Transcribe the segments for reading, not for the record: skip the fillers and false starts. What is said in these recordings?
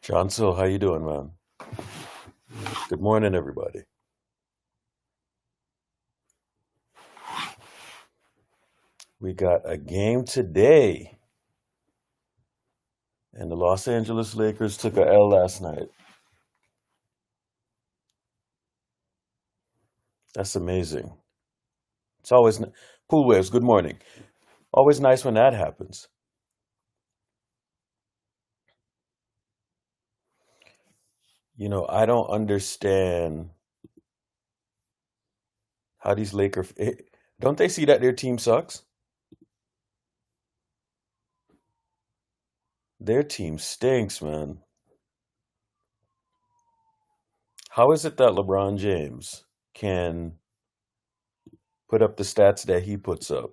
John, how you doing, man? Good morning, everybody. We got a game today, and the Los Angeles Lakers took a L last night. That's amazing. It's always Pool Waves. Good morning. Always nice when that happens. I don't understand how these Lakers don't they see that their team sucks? Their team stinks, man. How is it that LeBron James can put up the stats that he puts up?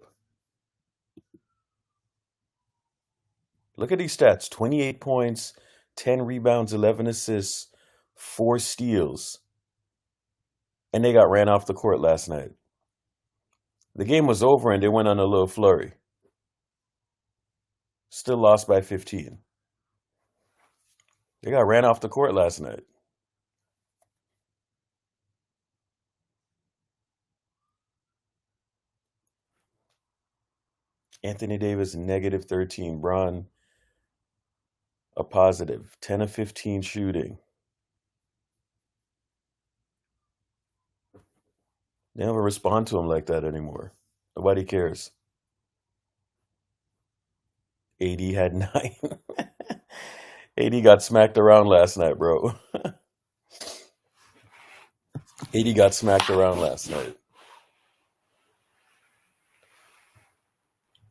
Look at these stats: 28 points, 10 rebounds, 11 assists, 4 steals, and they got ran off the court last night. The game was over and they went on a little flurry. Still lost by 15. They got ran off the court last night. Anthony Davis, negative 13. Bron, a positive. 10 of 15 shooting. They never respond to him like that anymore. Nobody cares. AD had 9. AD got smacked around last night, bro. AD got smacked around last night.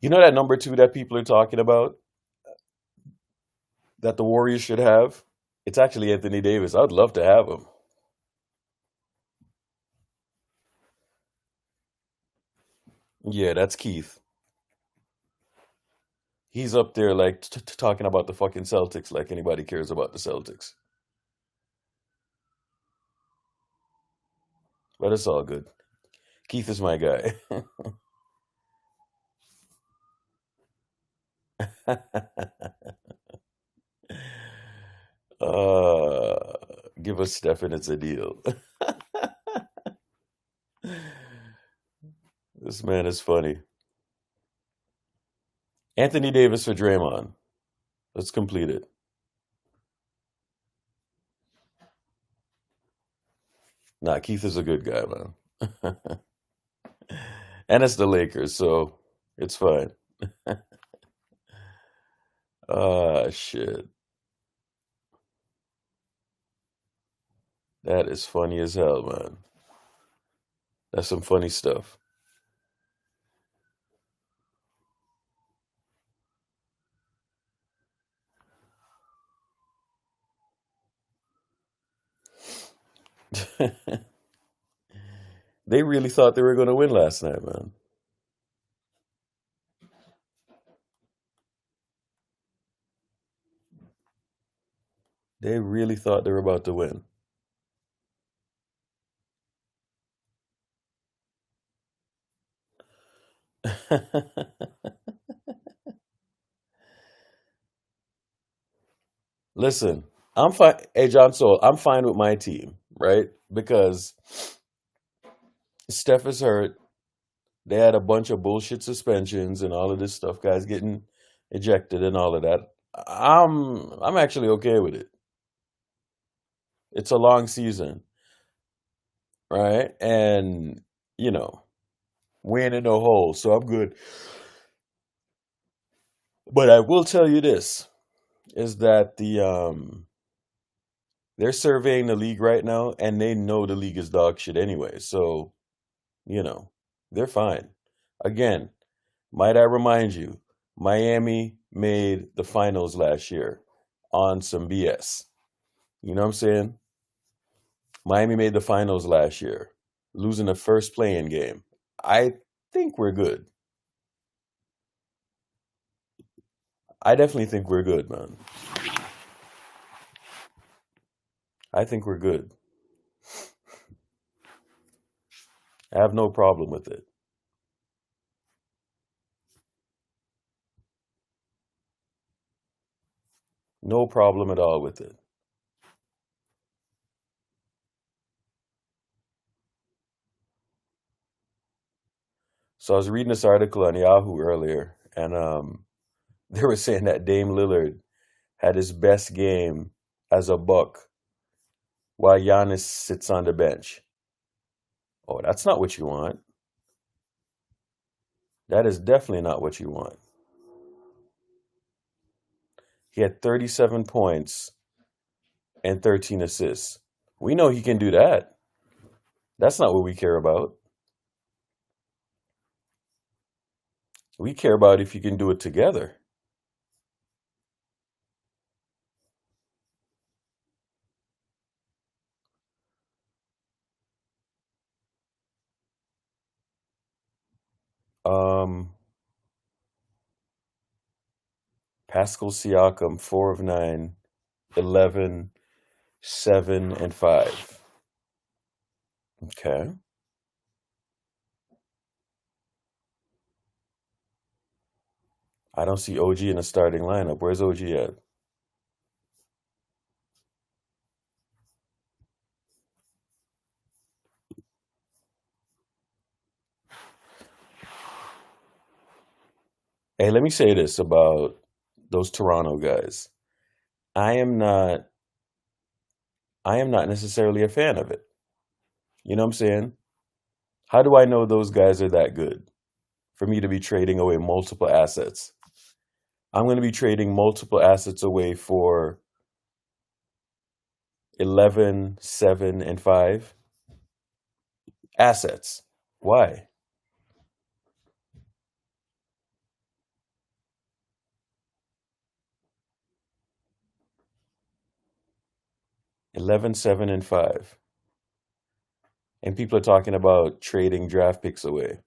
You know that number 2 that people are talking about that the Warriors should have? It's actually Anthony Davis. I'd love to have him. Yeah, that's Keith. He's up there like talking about the fucking Celtics like anybody cares about the Celtics. But it's all good. Keith is my guy. uh, Give us Steph and it's a deal. This man is funny. Anthony Davis for Draymond. Let's complete it. Nah, Keith is a good guy, man. And it's the Lakers, so it's fine. Ah, shit. That is funny as hell, man. That's some funny stuff. They really thought they were going to win last night, man. They really thought they were about to win. Listen, I'm fine. Hey, John Soul, I'm fine with my team, right? Because Steph is hurt. They had a bunch of bullshit suspensions and all of this stuff, guys getting ejected and all of that. I'm actually okay with it. It's a long season, right? And you know, we ain't in no hole, so I'm good. But I will tell you this is that they're surveying the league right now and they know the league is dog shit anyway. So, you know, they're fine. Again, might I remind you, Miami made the finals last year on some BS. You know what I'm saying? Miami made the finals last year, losing the first playing game. I think we're good. I definitely think we're good, man. I think we're good. I have no problem with it. No problem at all with it. So I was reading this article on Yahoo earlier, and they were saying that Dame Lillard had his best game as a Buck while Giannis sits on the bench. Oh, that's not what you want. That is definitely not what you want. He had 37 points and 13 assists. We know he can do that. That's not what we care about. We care about if you can do it together. Um, Pascal Siakam, 4 of 9, 11, 7, and 5. Okay. I don't see OG in the starting lineup. Where's OG at? Hey, let me say this about those Toronto guys. I am not I am not necessarily a fan of it. You know what I'm saying? How do I know those guys are that good for me to be trading away multiple assets? I'm going to be trading multiple assets away for 11, 7, and 5 assets. Why? 11, 7, and 5. And people are talking about trading draft picks away.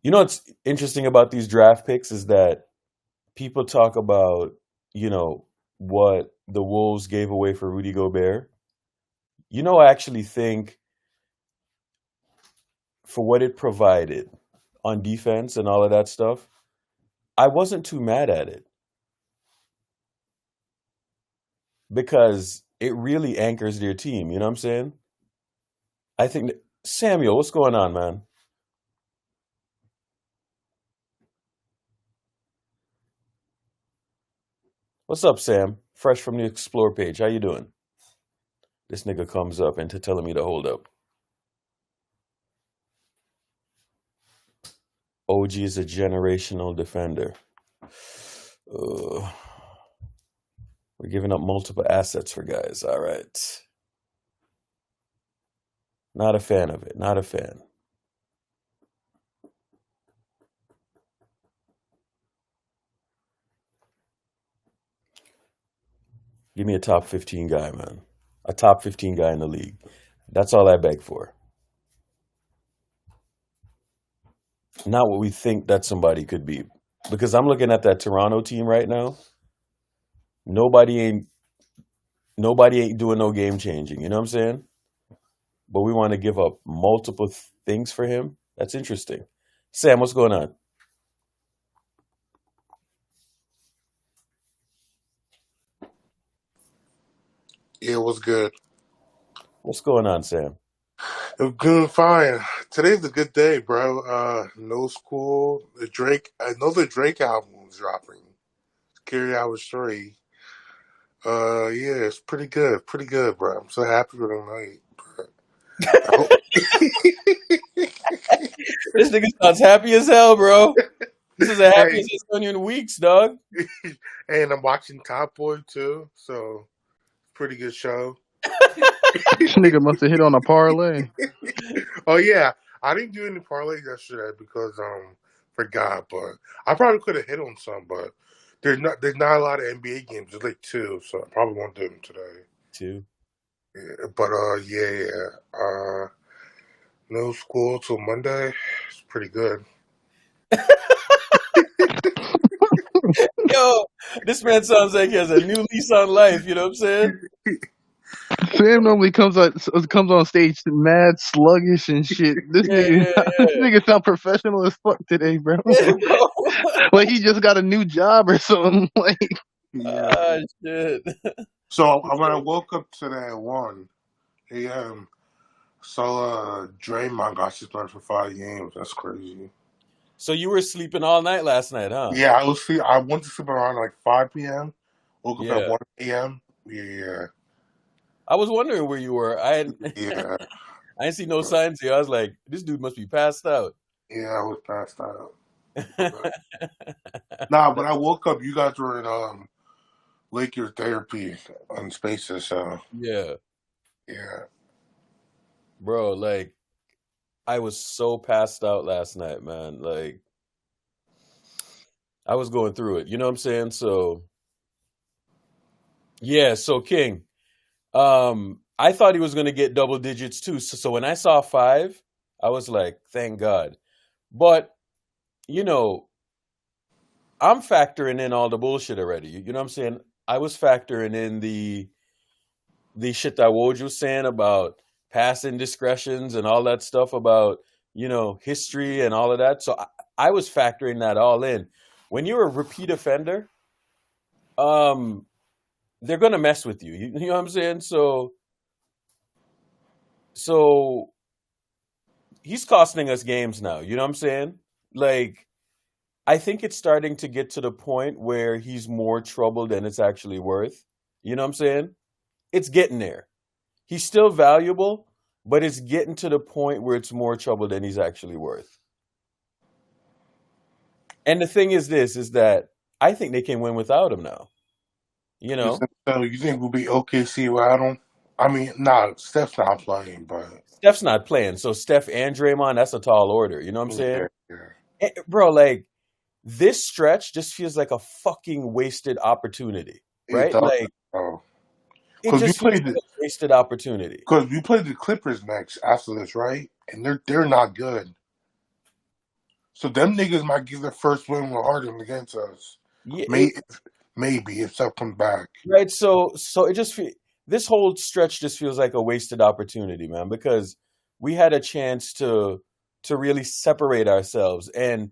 You know what's interesting about these draft picks is that people talk about, you know, what the Wolves gave away for Rudy Gobert. I actually think for what it provided on defense and all of that stuff, I wasn't too mad at it because it really anchors their team. You know what I'm saying? I think that, Samuel, what's going on, man? What's up, Sam? Fresh from the Explore page. How you doing? This nigga comes up and telling me to hold up. OG is a generational defender. Uh, we're giving up multiple assets for guys. All right. Not a fan of it. Not a fan. Give me a top 15 guy, man. A top 15 guy in the league. That's all I beg for. Not what we think that somebody could be. Because I'm looking at that Toronto team right now. Nobody ain't nobody ain't doing no game changing. You know what I'm saying? But we want to give up multiple things for him. That's interesting. Sam, what's going on? Yeah, it was good. What's going on, Sam? It was good, fine. Today's a good day, bro. No school. The Drake. I know the Drake album is dropping. Carry Out Story. Yeah, it's pretty good. Pretty good, bro. I'm so happy for the night, bro. I hope. This nigga sounds happy as hell, bro. This is the Hey, happiest it's done you in weeks, dog. and I'm watching Top Boy too, so pretty good show. This nigga must have hit on a parlay. Oh yeah, I didn't do any parlays yesterday because forgot, but I probably could have hit on some, but there's not a lot of NBA games. There's like two, so I probably won't do them today. Two. Yeah, but yeah. No school till Monday. It's pretty good. Yo, this man sounds like he has a new lease on life. You know what I'm saying? Sam normally comes on stage mad sluggish and shit. This Yeah, nigga, yeah, this yeah. nigga sound professional as fuck today, bro. Yeah, bro. Like he just got a new job or something. Like Yeah. Ah, shit. So when I woke up today at 1 a.m., saw Draymond got suspended for 5 games. That's crazy. So you were sleeping all night last night, huh? Yeah, I went to sleep around like 5 p.m. Woke up at Yeah. 1 a.m. Yeah, I was wondering where you were. yeah, I didn't see no signs here. I was like, this dude must be passed out. yeah. I was passed out. But, nah, but I woke up. You guys were in Lakers therapy on Spaces, so Yeah, yeah. bro, like I was so passed out last night, man. Like I was going through it. You know what I'm saying? So, yeah, so King, I thought he was going to get double digits too. So when I saw 5, I was like, thank God. But, you know, I'm factoring in all the bullshit already. You know what I'm saying? I was factoring in the shit that Woj was saying about past indiscretions and all that stuff about, history and all of that. So I was factoring that all in. When you're a repeat offender, um, they're gonna mess with you. You know what I'm saying? So he's costing us games now. You know what I'm saying? Like I think it's starting to get to the point where he's more trouble than it's actually worth. You know what I'm saying? It's getting there. He's still valuable, but it's getting to the point where it's more trouble than he's actually worth. And the thing is this is that I think they can win without him now. You You know? think so? You think we'll be OKC without him? I mean, nah, Steph's not playing, but Steph's not playing. So Steph and Draymond, that's a tall order. You know what I'm yeah, saying? yeah. Bro, like this stretch just feels like a fucking wasted opportunity, It right? does. Like Oh, it because just feels like a wasted opportunity. we played the Clippers next after this, right? And they're not good. So them niggas might get their first win with Harden against us. Yeah, May, maybe if Steph comes back. right. So it just this whole stretch just feels like a wasted opportunity, man, because we had a chance to really separate ourselves, and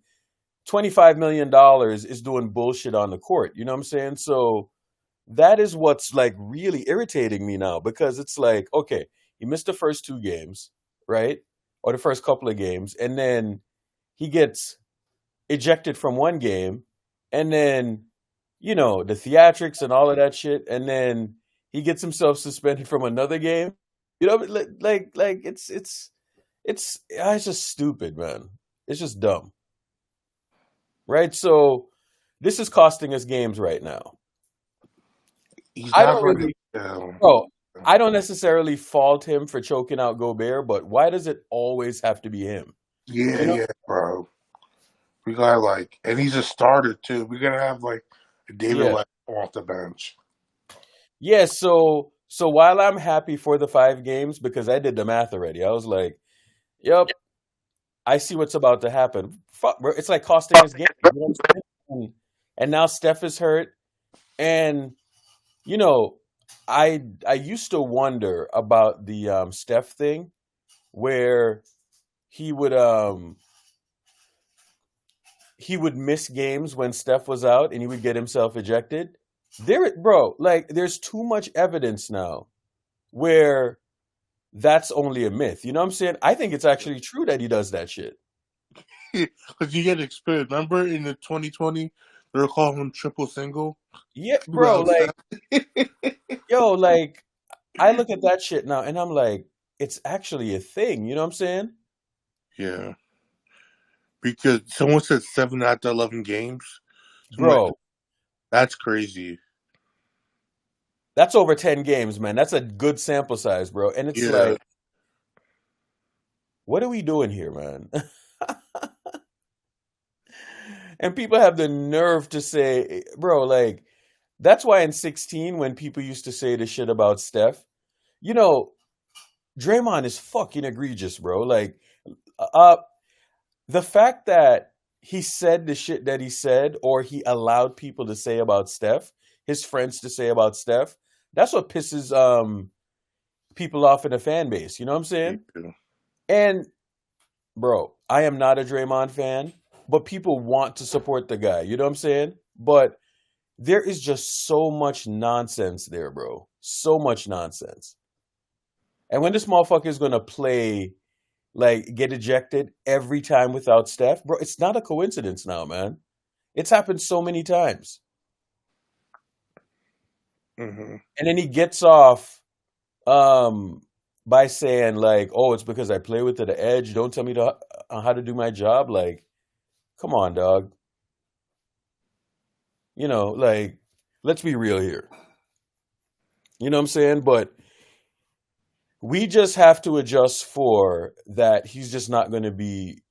$25 million is doing bullshit on the court. You know what I'm saying? So that is what's like really irritating me now because it's like, okay, he missed the first 2 games, right? Or the first couple of games, and then he gets ejected from one game, and then, the theatrics and all of that shit, and then he gets himself suspended from another game. Like it's just stupid, man. It's just dumb, right? So this is costing us games right now. He's I not don't ready. really, bro. I don't necessarily fault him for choking out Gobert, but why does it always have to be him? Yeah, You know? yeah, bro. We got and he's a starter too. We're gonna have David Yeah. West off the bench. Yeah, so while I'm happy for the 5 games because I did the math already, I was like, "Yep, I see what's about to happen." Fuck, bro, it's like costing us games. You know what I'm saying? And now Steph is hurt, and you know, I used to wonder about the Steph thing, where he would um he would miss games when Steph was out, and he would get himself ejected. Bro, like there's too much evidence now where that's only a myth. You know what I'm saying? I think it's actually true that he does that shit. Because you get experience. Remember in the 2020, they were calling him triple single. Yeah, bro, Without like, Steph. yo, like, I look at that shit now and I'm like, it's actually a thing. You know what I'm saying? Yeah, because someone said 7 out of 11 games. So I'm like, Bro, that's crazy. that's over 10 games, man. That's a good sample size, bro. And it's Yeah, like, what are we doing here, man? And people have the nerve to say, bro, like, that's why in 16, when people used to say the shit about Steph, you know, Draymond is fucking egregious, bro. Like, uh, the fact that he said the shit that he said, or he allowed people to say about Steph, his friends to say about Steph, that's what pisses people off in the fan base. You know what I'm saying? yeah. And bro, I am not a Draymond fan, but people want to support the guy. You know what I'm saying? But there is just so much nonsense there, bro. So much nonsense. And when this motherfucker is gonna play like get ejected every time without Steph, bro, it's not a coincidence now, man. It's happened so many times. Mm-hmm. And then he gets off um by saying like, "Oh, it's because I play with the edge. Don't tell me how to do my job." Like, come on, dog. Like, let's be real here. You know what I'm saying? But we just have to adjust for that. He's just not going to be,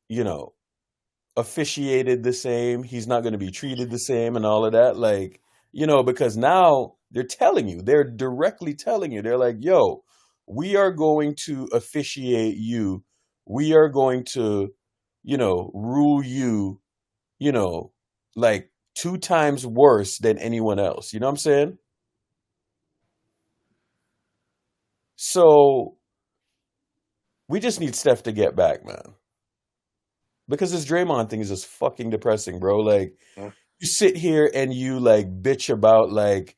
you know, officiated the same. He's not going to be treated the same and all of that. Like, because now they're directly telling you, they're like, yo, we are going to officiate you. We are going to, rule you, you know, like 2 times worse than anyone else. You know what I'm saying? So we just need Steph to get back, man. Because this Draymond thing is just fucking depressing, bro. Like, you sit here and you like bitch about like,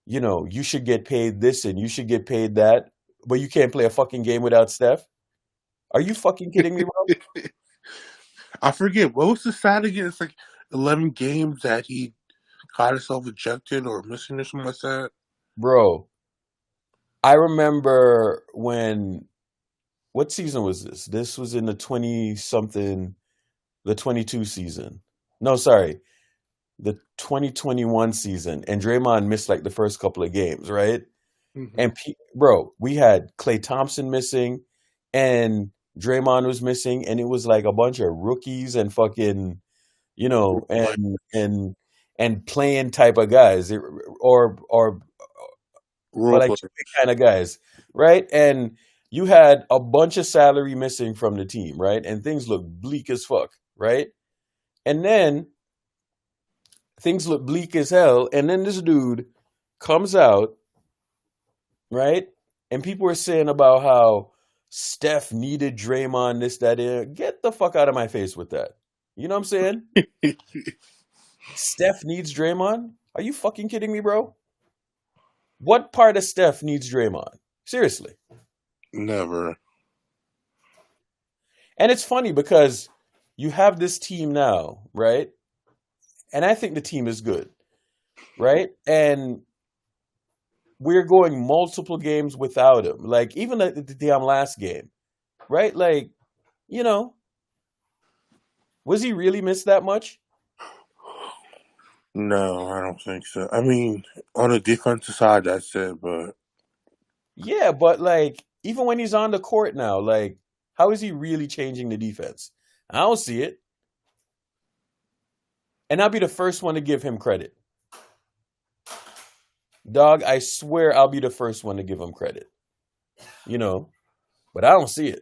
you should get paid this and you should get paid that, but you can't play a fucking game without Steph. Are you fucking kidding me, bro? I forget what was the stat again. It's like 11 games that he got himself ejected or missing or something like that. Bro, I remember when, what season was this? This was in the 20 something, the 22 season. No, sorry, the 2021 season. And Draymond missed like the first couple of games, right? Mm-hmm. And bro, we had Klay Thompson missing, and Draymond was missing, and it was like a bunch of rookies and fucking, and playing type of guys, or Role like player. kind of guys, right? And you had a bunch of salary missing from the team, right? And things look bleak as fuck, right? And then things look bleak as hell, and then this dude comes out, right? And people were saying about how Steph needed Draymond, this, that, and get the fuck out of my face with that. You know what I'm saying? Steph needs Draymond? Are you fucking kidding me, bro? What part of Steph needs Draymond? Seriously. Never. And it's funny because you have this team now, right? And I think the team is good, right? And we're going multiple games without him. Like, even the damn last game, right? Like, was he really missed that much? No, I don't think so. I mean, on the defensive side, that's it. But Yeah, but like, even when he's on the court now, like, how is he really changing the defense? I don't see it. And I'll be the first one to give him credit. Dog, I swear I'll be the first one to give him credit. But I don't see it.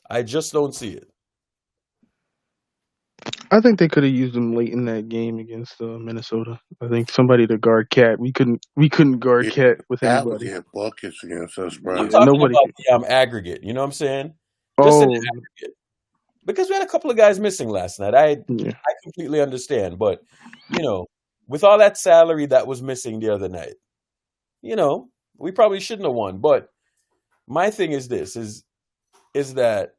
I just don't see it. I think they could have used him late in that game against Minnesota. I think somebody to guard Cat. We couldn't guard Cat with that was anybody. getting buckets against us, bro. I'm Yeah, talking nobody. about the aggregate. You know what I'm saying? Just an Oh, aggregate. Because we had a couple of guys missing last night. I yeah. completely understand. But, with all that salary that was missing the other night, we probably shouldn't have won. But my thing is this, is that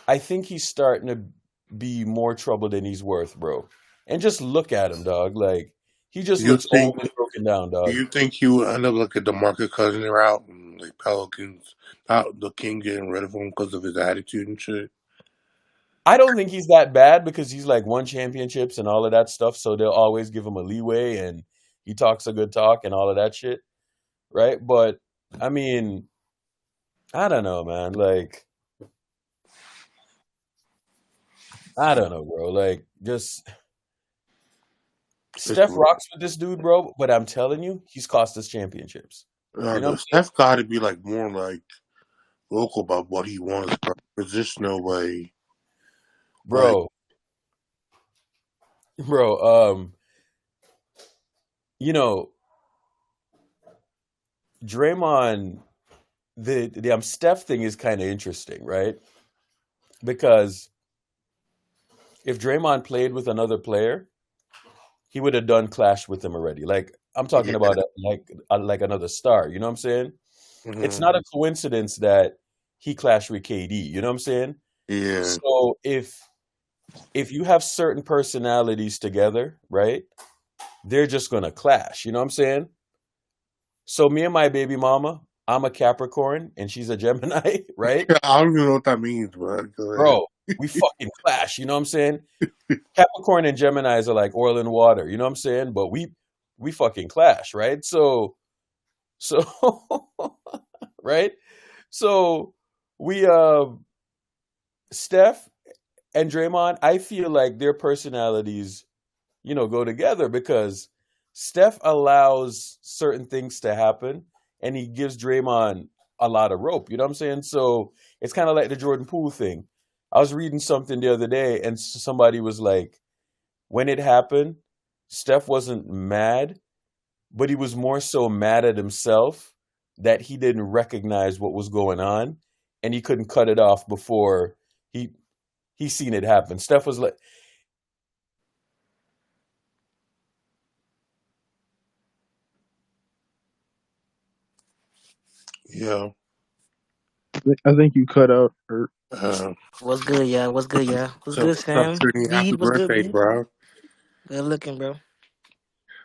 I think he's starting to be more trouble than he's worth, bro. And just look at him, dog. Like, he just looks old and broken down, Do dog. you think he would end up like a DeMarcus Cousins route, and like Pelicans, not the King getting rid of him because of his attitude and shit? I don't think he's that bad because he's like won championships and all of that stuff. So they'll always give him a leeway and he talks a good talk and all of that shit. Right. But I mean, I don't know, man. Like, I don't know, bro. Like, just Steph rocks with this dude, bro. But I'm telling you, he's cost us championships. You know, Steph got to be like more like vocal about what he wants, bro. There's just no way, bro. Bro, Draymond, the Steph thing is kind of interesting, right? Because if Draymond played with another player, he would have done clash with him already. Like, I'm talking about like another star. You know what I'm saying? It's not a coincidence that he clashed with KD. You know what I'm saying? Yeah. So if you have certain personalities together, right? They're just gonna clash. You know what I'm saying? So me and my baby mama, I'm a Capricorn and she's a Gemini, right? I don't even know what that means, bro. Go ahead. Bro, we fucking clash. You know what I'm saying? Capricorn and Geminis are like oil and water. You know what I'm saying? But we fucking clash, right? So right? So we Steph and Draymond, I feel like their personalities, go together because Steph allows certain things to happen and he gives Draymond a lot of rope. You know what I'm saying? So it's kind of like the Jordan Poole thing. I was reading something the other day and somebody was like, when it happened, Steph wasn't mad, but he was more so mad at himself that he didn't recognize what was going on and he couldn't cut it off before he seen it happen. Steph was like, Yeah. I think you cut out. Or What's good, y'all? What's good, y'all? What's so good, what's up, Sam? Trini? Happy Reed, what's good, birthday, Reed? bro. Good looking, bro.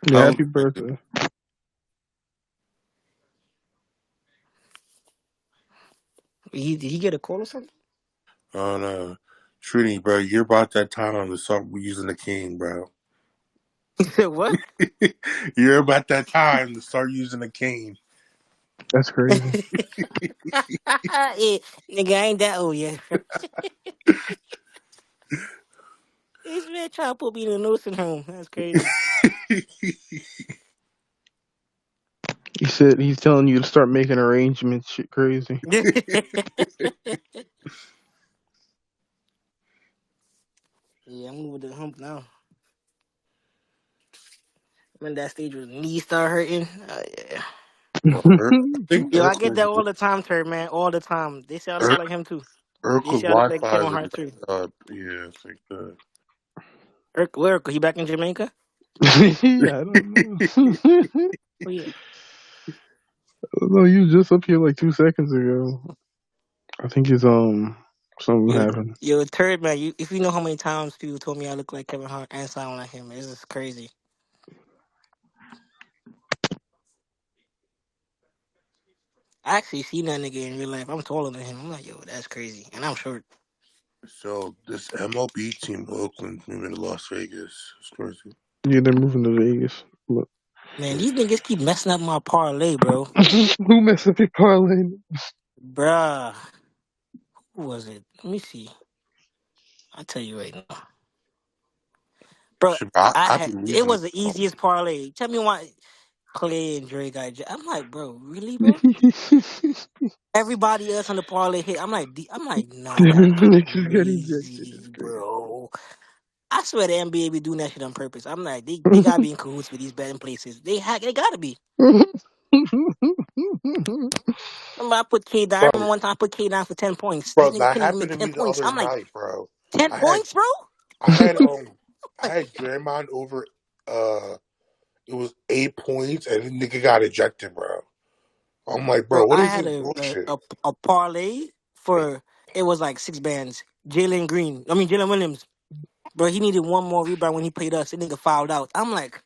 yeah, How happy birthday. Did he get a call or something? on Trini, bro, you're about that time to start using the cane, bro. He said what? You're about that time to start using the cane. That's crazy. Yeah, nigga, I ain't that old yet. This man trying to put me in a nursing home. That's crazy. He said he's telling you to start making arrangements. Shit, crazy. Yeah, I'm moving to the hump now. When that stage was knee start hurting. Yeah. I think Yo, I get that Urkel all the time, Turd, man. All the time. They say I look like him too. They Urkel's say I look like Wi-Fi Kevin is Hart too. messed up. Yeah, it's like that. Where? He back in Jamaica? Yeah, I don't know. Oh yeah. No, you was just up here like 2 seconds ago. I think it's something Yo, happened. yo, Turd, man. If you know how many times people told me I look like Kevin Hart and sound like him, it's just crazy. I actually seen that nigga in real life. I'm taller than him. I'm like, yo, that's crazy, and I'm short. So this MLB team, Oakland, moving to Las Vegas. It's crazy. Yeah, they're moving to Vegas. But Man, these niggas keep messing up my parlay, bro. who messed up your parlay? Bruh, who was it? Let me see. I'll tell you right now, bro. Shit, I I had be it losing. was the easiest parlay. Tell me why Clay and Dre got. I'm like, bro, really, bro? Everybody else on the parlay hit. I'm like, nah, that's Niggas got ejected. It's crazy, crazy. bro. I swear the NBA be doing that shit on purpose. I'm like, they gotta be in cahoots with these betting places. They gotta be. Remember, I put K down. I Bro, remember one time I put K down for 10 points. This bro, nigga that couldn't even happened make to 10 me the points. other I'm like, night, bro. 10 I had points, bro? I had I Like, had Draymond over it was 8 points and the nigga got ejected, bro. I'm like, bro, bro, what I is had this a, bullshit? a, a parlay for it was like 6 bands. Jalen Williams. Bro, he needed one more rebound when he played us. The nigga fouled out. I'm like,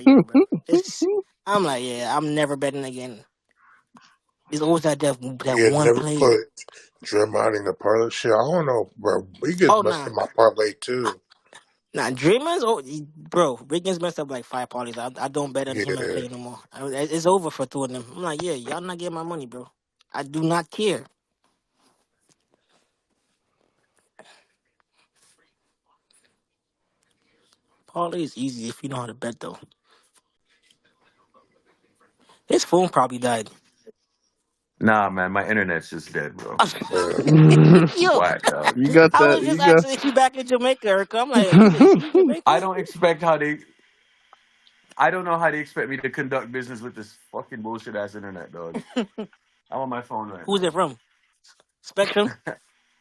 yo, bro. I'm like, yeah, I'm never betting again. It's always that Yeah, one never play. put Draymond in the parlay. Shit, I don't know, bro. He gets Oh messed nah, up my parlay too. Dreamers. Oh, bro, Wiggins messed up like 5 parlays. I don't bet on him and Yeah. Clay no more. It's over for two of them. I'm like, yeah, y'all not getting my money, bro. I do not care. Parlay is easy if you know how to bet though. His phone probably died. nah, man, my internet's just dead, bro. Yo, Whack, dog. You got I that? was just You got. asking if you back in Jamaica, Erica. I'm like, is he in I Jamaica? don't expect how they. I don't know how they expect me to conduct business with this fucking bullshit ass internet, dog. I'm on my phone right Who's it now. from? Spectrum?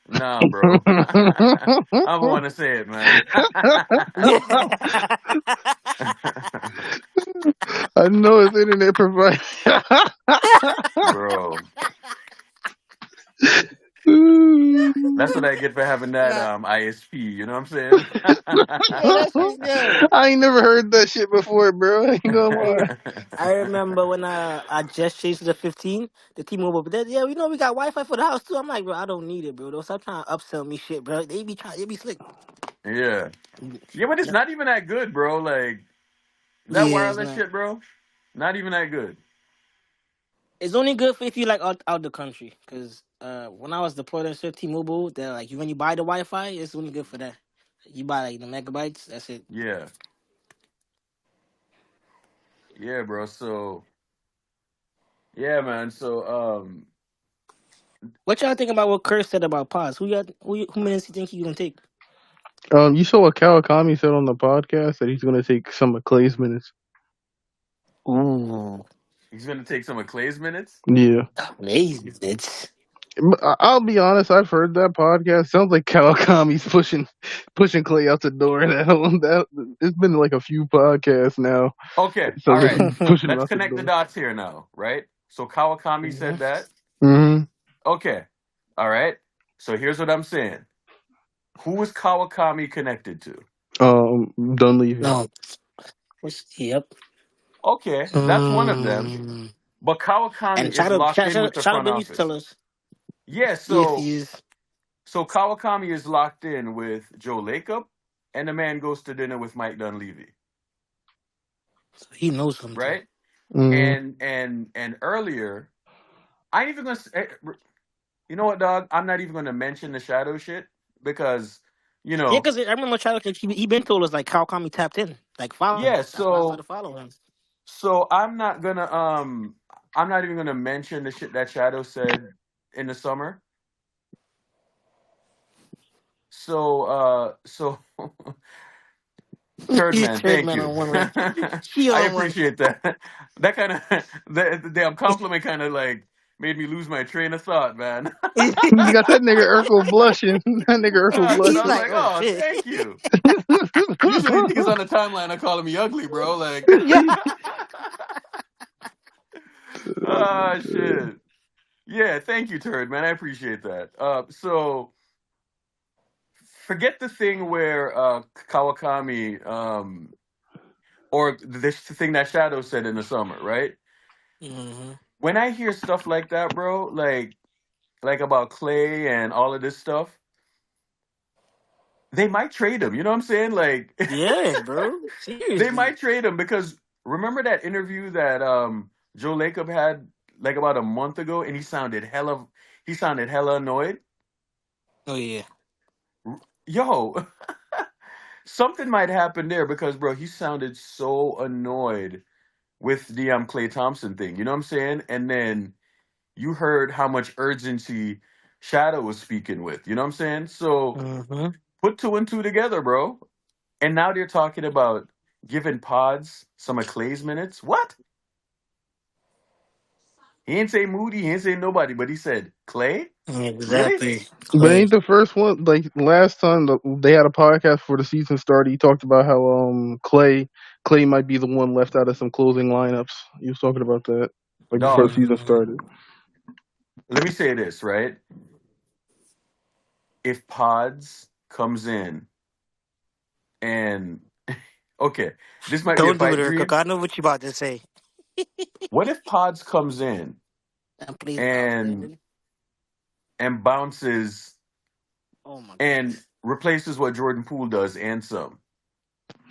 Nah, bro. I don't want to say it, man. I know his internet provider. Bro. That's what I get for having that Nah, ISP. You know what I'm saying? yo, that's just yo. I ain't never heard that shit before, bro. I ain't gonna lie. I remember when I just changed to the 15, the T-Mobile. But then, yeah, we got Wi-Fi for the house too. I'm like, bro, I don't need it, bro. Don't stop trying to upsell me shit, bro. They be slick. Yeah. Yeah, but it's Yep. not even that good, bro. Like that Yeah, it's wireless not. shit, bro. Not even that good. It's only good for if you like out the country. Cause when I was deployed on shit, T-Mobile, they're like, when you buy the Wi-Fi, it's only good for that. You buy like the megabytes, that's it. Yeah. Yeah, bro. So yeah, man. So What y'all think about what Kurt said about pause? Who minutes you think he gonna take? You saw what Kawakami said on the podcast that he's gonna take some of Clay's minutes. Ooh, he's gonna take some of Clay's minutes. Yeah. amazing. It's But I'll be honest, I've heard that podcast. Sounds like Kawakami's pushing Clay out the door. That it's been like a few podcasts now. Okay. It All sounds like right. he's pushing him Let's out the connect the door. dots here now, right? So Kawakami said Mhm. that. Mm-hmm. Okay. All right. So here's what I'm saying. Who is Kawakami connected to? Dunleavy. No. Yep. Okay, that's one of them. But Kawakami And is locked in with the Shadow front Big used to tell office. us Yeah, if so he's Kawakami is locked in with Joe Lacob, and the man goes to dinner with Mike Dunleavy, so he knows something. right? Mm-hmm. And earlier, I ain't even gonna. You know what, dog? I'm not even gonna mention the shadow shit because, you Yeah, know, because I remember Shadow he been told us like Kyle Kami tapped in, like follow him. yeah. That's why I started So following him. I'm not gonna I'm not even gonna mention the shit that Shadow said in the summer. So Third He's man, third thank man you. on one right. She I on one. appreciate that. That kind of the damn compliment kind of like made me lose my train of thought, man. You got that nigga Urkel blushing. That nigga Urkel I He's was blushing. like, like, oh oh, shit. thank you. Usually niggas on the timeline are calling me ugly, bro. Like, Yeah. oh shit. Yeah, thank you, Turd, man. I appreciate that. So forget the thing where Kawakami or this thing that Shadow said in the summer, right? hmm When I hear stuff like that, bro, like about Clay and all of this stuff, they might trade him. You know what I'm saying? Like Yeah, bro. they Seriously. might trade him because remember that interview that Joe Lacob had like about a month ago, and he sounded hella annoyed. Oh yeah. Yo, something might happen there because bro, he sounded so annoyed with the Clay Thompson thing. You know what I'm saying? And then you heard how much urgency Shadow was speaking with. You know what I'm saying? So hmm put two and two together, bro. And now they're talking about giving Pods some of Clay's minutes. What? He ain't say Moody, he ain't say nobody, but he said Clay? Really? Exactly. But Clay. ain't the first one like last time they had a podcast before the season started? He talked about how Clay might be the one left out of some closing lineups. He was talking about that like before the Dog, season hmm started. let me say this, right? If Pods comes in and okay, this might be a Don't do it, pipe Urkel. dream. I know what you about to say. What if Pods comes in And plays and outstanding. bounces Oh my and goodness. replaces what Jordan Poole does and some?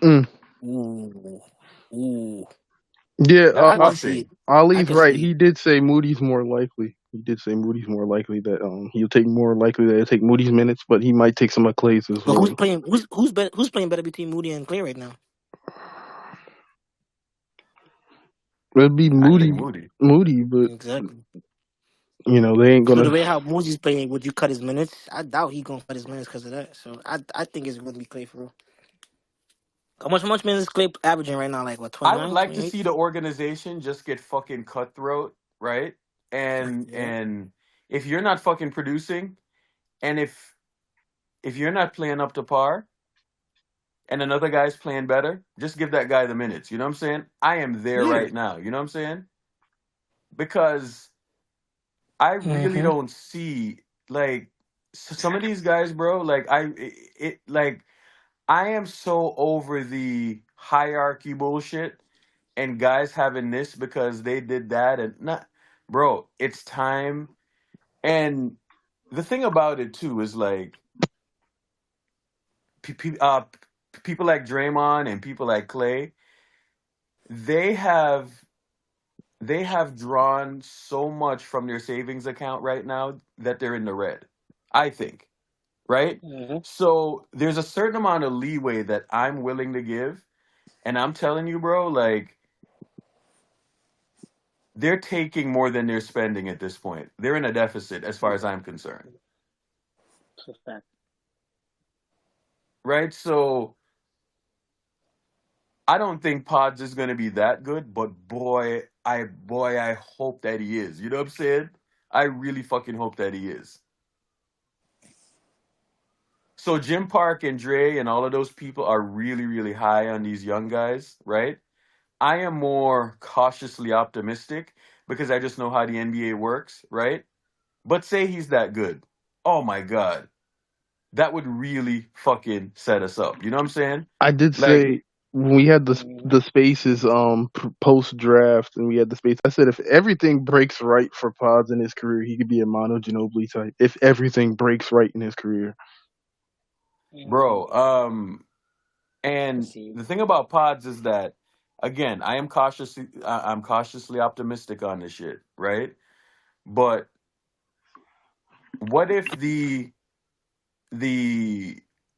Mm. Ooh. Ooh. Yeah, That's I can one see it. thing. I Ali's can right. see it. He did say Moody's more likely. He did say Moody's more likely that he'll take Moody's minutes, but he might take some of Clay's as But who's well. playing? Who's playing better between Moody and Clay right now? It'd be I think Moody. Moody, but Exactly. they ain't So the gonna. way how Moody's playing, would you cut his minutes? I doubt he gonna cut his minutes because of that. So I think it's gonna be Clay for real. How much minutes is Clay averaging right now? Like what, I would 29, like to 28? see the organization just get fucking cutthroat, right? And Yeah. and if you're not fucking producing, and if you're not playing up to par, and another guy's playing better, just give that guy the minutes. You know what I'm saying? I am there Yeah. right now. You know what I'm saying? Because I really Mm-hmm. don't see like some of these guys, bro. Like like I am so over the hierarchy bullshit and guys having this because they did that and not, bro. It's time. And the thing about it too is like pe- pe- uh, people like Draymond and people like Clay, they have they have drawn so much from their savings account right now that they're in the red. I think, right? Mm-hmm. So there's a certain amount of leeway that I'm willing to give, and I'm telling you, bro, like they're taking more than they're spending at this point. They're in a deficit as far as I'm concerned, It's a fact. right? So I don't think Pods is going to be that good, but I hope that he is. You know what I'm saying? I really fucking hope that he is. So Jim Park and Dre and all of those people are really, really high on these young guys, right? I am more cautiously optimistic because I just know how the NBA works, right? But say he's that good. Oh my God. That would really fucking set us up. You know what I'm saying? I did Like, say when we had Mm-hmm. the spaces post draft and we had the space. I said if everything breaks right for Pods in his career, he could be a Mono Ginobili type. If everything breaks right in his career, bro, I and see. the thing about Pods is that again, I'm cautiously optimistic on this shit, right? But what if the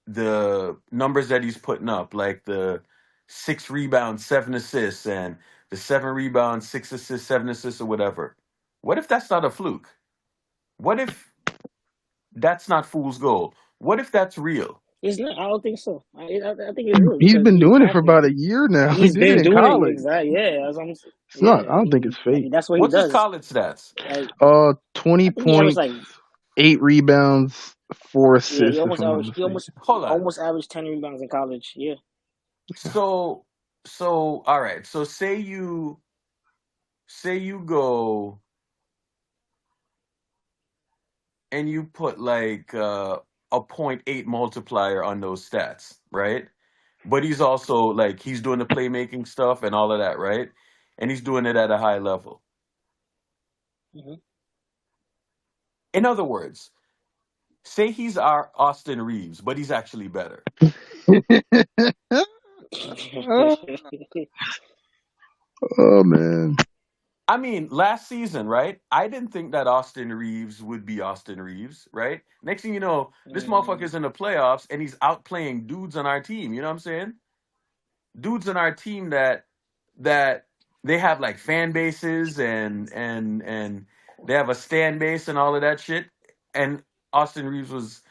the numbers that he's putting up, like the 6 rebounds, 7 assists, and the 7 rebounds, 6 assists, 7 assists, or whatever. What if that's not a fluke? What if that's not fool's gold? What if that's real? It's not. I don't think so. I think it's real he's because been he's doing it for drafting. about a year now. He He's did it been in doing it college. exactly. Yeah, as I'm. It's not. Yeah, I don't think it's I fake. mean that's what he What's his does. college stats? Like 20 I think he averaged points, like 8 rebounds, 4 yeah, he assists, if almost I'm not averaged he mistaken. Hold on. almost averaged 10 rebounds in college. Yeah. So all right. So say you go and you put like a .8 multiplier on those stats, right? But he's also like he's doing the playmaking stuff and all of that, right? And he's doing it at a high level. Mm-hmm. In other words, say he's our Austin Reeves, but he's actually better. Oh man. I mean, last season, right? I didn't think that Austin Reeves would be Austin Reeves, right? Next thing you know, this motherfucker's in the playoffs and he's outplaying dudes on our team. You know what I'm saying? Dudes on our team that they have like fan bases and they have a stand base and all of that shit. And Austin Reeves was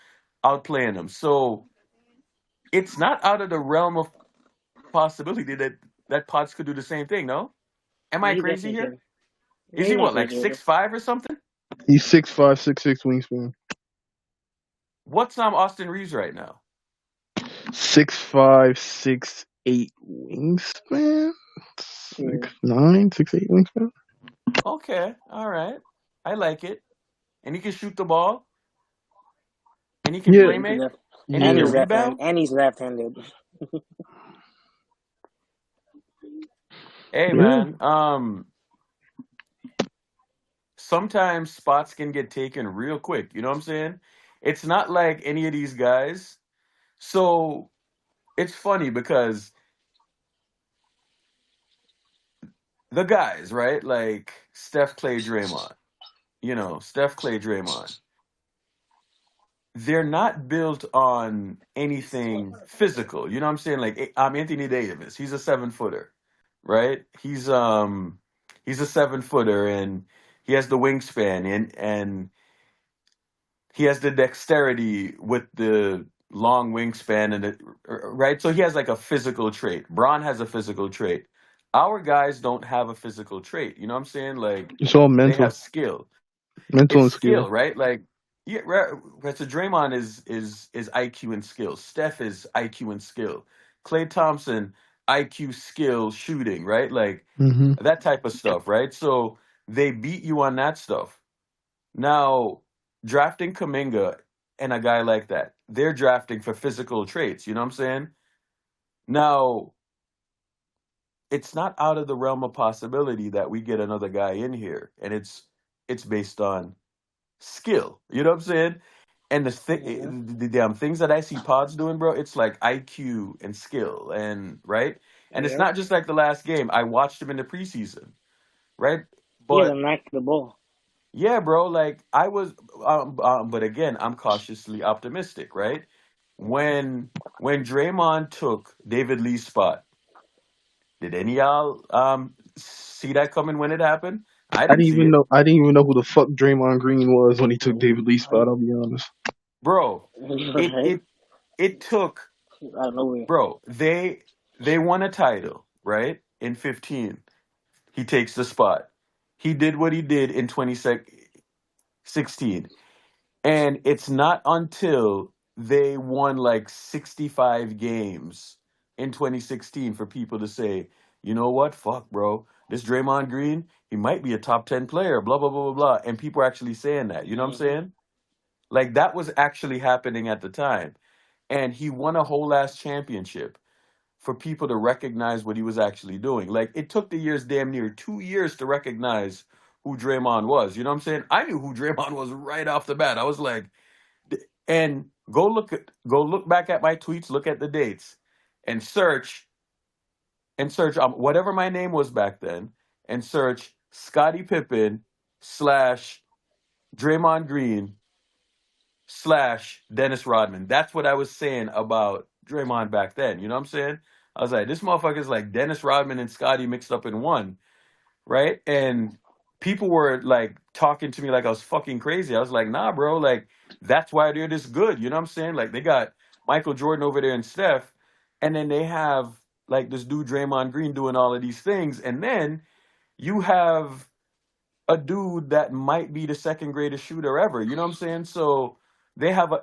outplaying them. So it's not out of the realm of possibility that Potts could do the same thing, no? Am Yeah, I he crazy definitely here? can. No, Is he's he not what, like crazy over. 6'5" or something? He's 6'5", 6'6" wingspan. What's Austin Reeves right now? 6'5", 6'8" wingspan. Yeah. 6'9", 6'8" wingspan. Okay, all right. I like it. And he can shoot the ball. And he can Yeah, Yeah, play he can make. left, And he and yeah. can he's left hand, rebound. and he's left-handed. Hey Yeah. man, sometimes spots can get taken real quick. You know what I'm saying? It's not like any of these guys. So it's funny because the guys, right? Like Steph, Clay, Draymond. Steph, Clay, Draymond. They're not built on anything physical. You know what I'm saying? Like I'm Anthony Davis. He's a 7 footer, right? He's a 7 footer and he has the wingspan and he has the dexterity with the long wingspan and right. So he has like a physical trait. Braun has a physical trait. Our guys don't have a physical trait. You know what I'm saying? Like It's all they have mental, skill. mental It's and skill. skill, right? Like yeah, right. So Draymond is IQ and skill. Steph is IQ and skill. Klay Thompson, IQ, skill, shooting, right? Like Hmm. that type of stuff, right? So they beat you on that stuff. Now, drafting Kaminga and a guy like that, they're drafting for physical traits. You know what I'm saying? Now, it's not out of the realm of possibility that we get another guy in here, and it's based on skill. You know what I'm saying? And the damn things that I see Pods doing, bro, it's like IQ and skill, and right. And it's Yep. not just like the last game. I watched him in the preseason, right? He has a But knack for the ball. yeah, bro, like I was, but again, I'm cautiously optimistic, right? When Draymond took David Lee's spot, did any of y'all see that coming when it happened? I I didn't didn't see even it, know. I didn't even know who the fuck Draymond Green was when he took David Lee's spot. I'll be honest. bro. It Right? it it took, Out of nowhere. bro. They won a title, right? In 15, he takes the spot. He did what he did in 2016. And it's not until they won like 65 games in 2016 for people to say, you know what? Fuck, bro. This Draymond Green, he might be a top 10 player, blah, blah, blah, blah, blah. And people are actually saying that. You know what I'm Mm-hmm. saying? Like that was actually happening at the time. And he won a whole ass championship for people to recognize what he was actually doing. Like it took the years, damn near 2 years to recognize who Draymond was. You know what I'm saying? I knew who Draymond was right off the bat. I was like, and go look back at my tweets, look at the dates, and search whatever my name was back then, and search Scottie Pippen slash Draymond Green slash Dennis Rodman. That's what I was saying about Draymond back then. You know what I'm saying? I was like, this motherfucker's like Dennis Rodman and Scottie mixed up in one, right? And people were like talking to me like I was fucking crazy. I was like, nah, bro, like that's why they're this good. You know what I'm saying? Like they got Michael Jordan over there and Steph, and then they have like this dude Draymond Green doing all of these things, and then you have a dude that might be the second greatest shooter ever. You know what I'm saying? So they have a,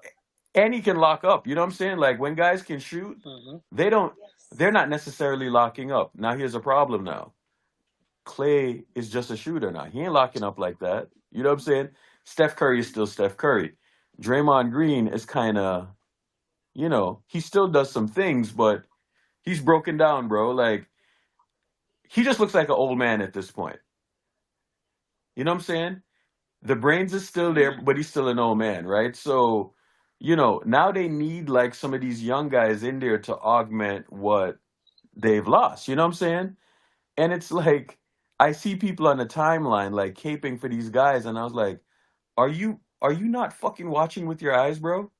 and he can lock up. You know what I'm saying? Like when guys can shoot, Mm-hmm. they don't, they're not necessarily locking up. Now here's a problem now. Clay is just a shooter now. He ain't locking up like that. You know what I'm saying? Steph Curry is still Steph Curry. Draymond Green is kind of, he still does some things, but he's broken down, bro. Like he just looks like an old man at this point. You know what I'm saying? The brains is still there, but he's still an old man, right? So, now they need like some of these young guys in there to augment what they've lost. You know what I'm saying? And it's like I see people on the timeline like caping for these guys, and I was like, are you not fucking watching with your eyes, bro?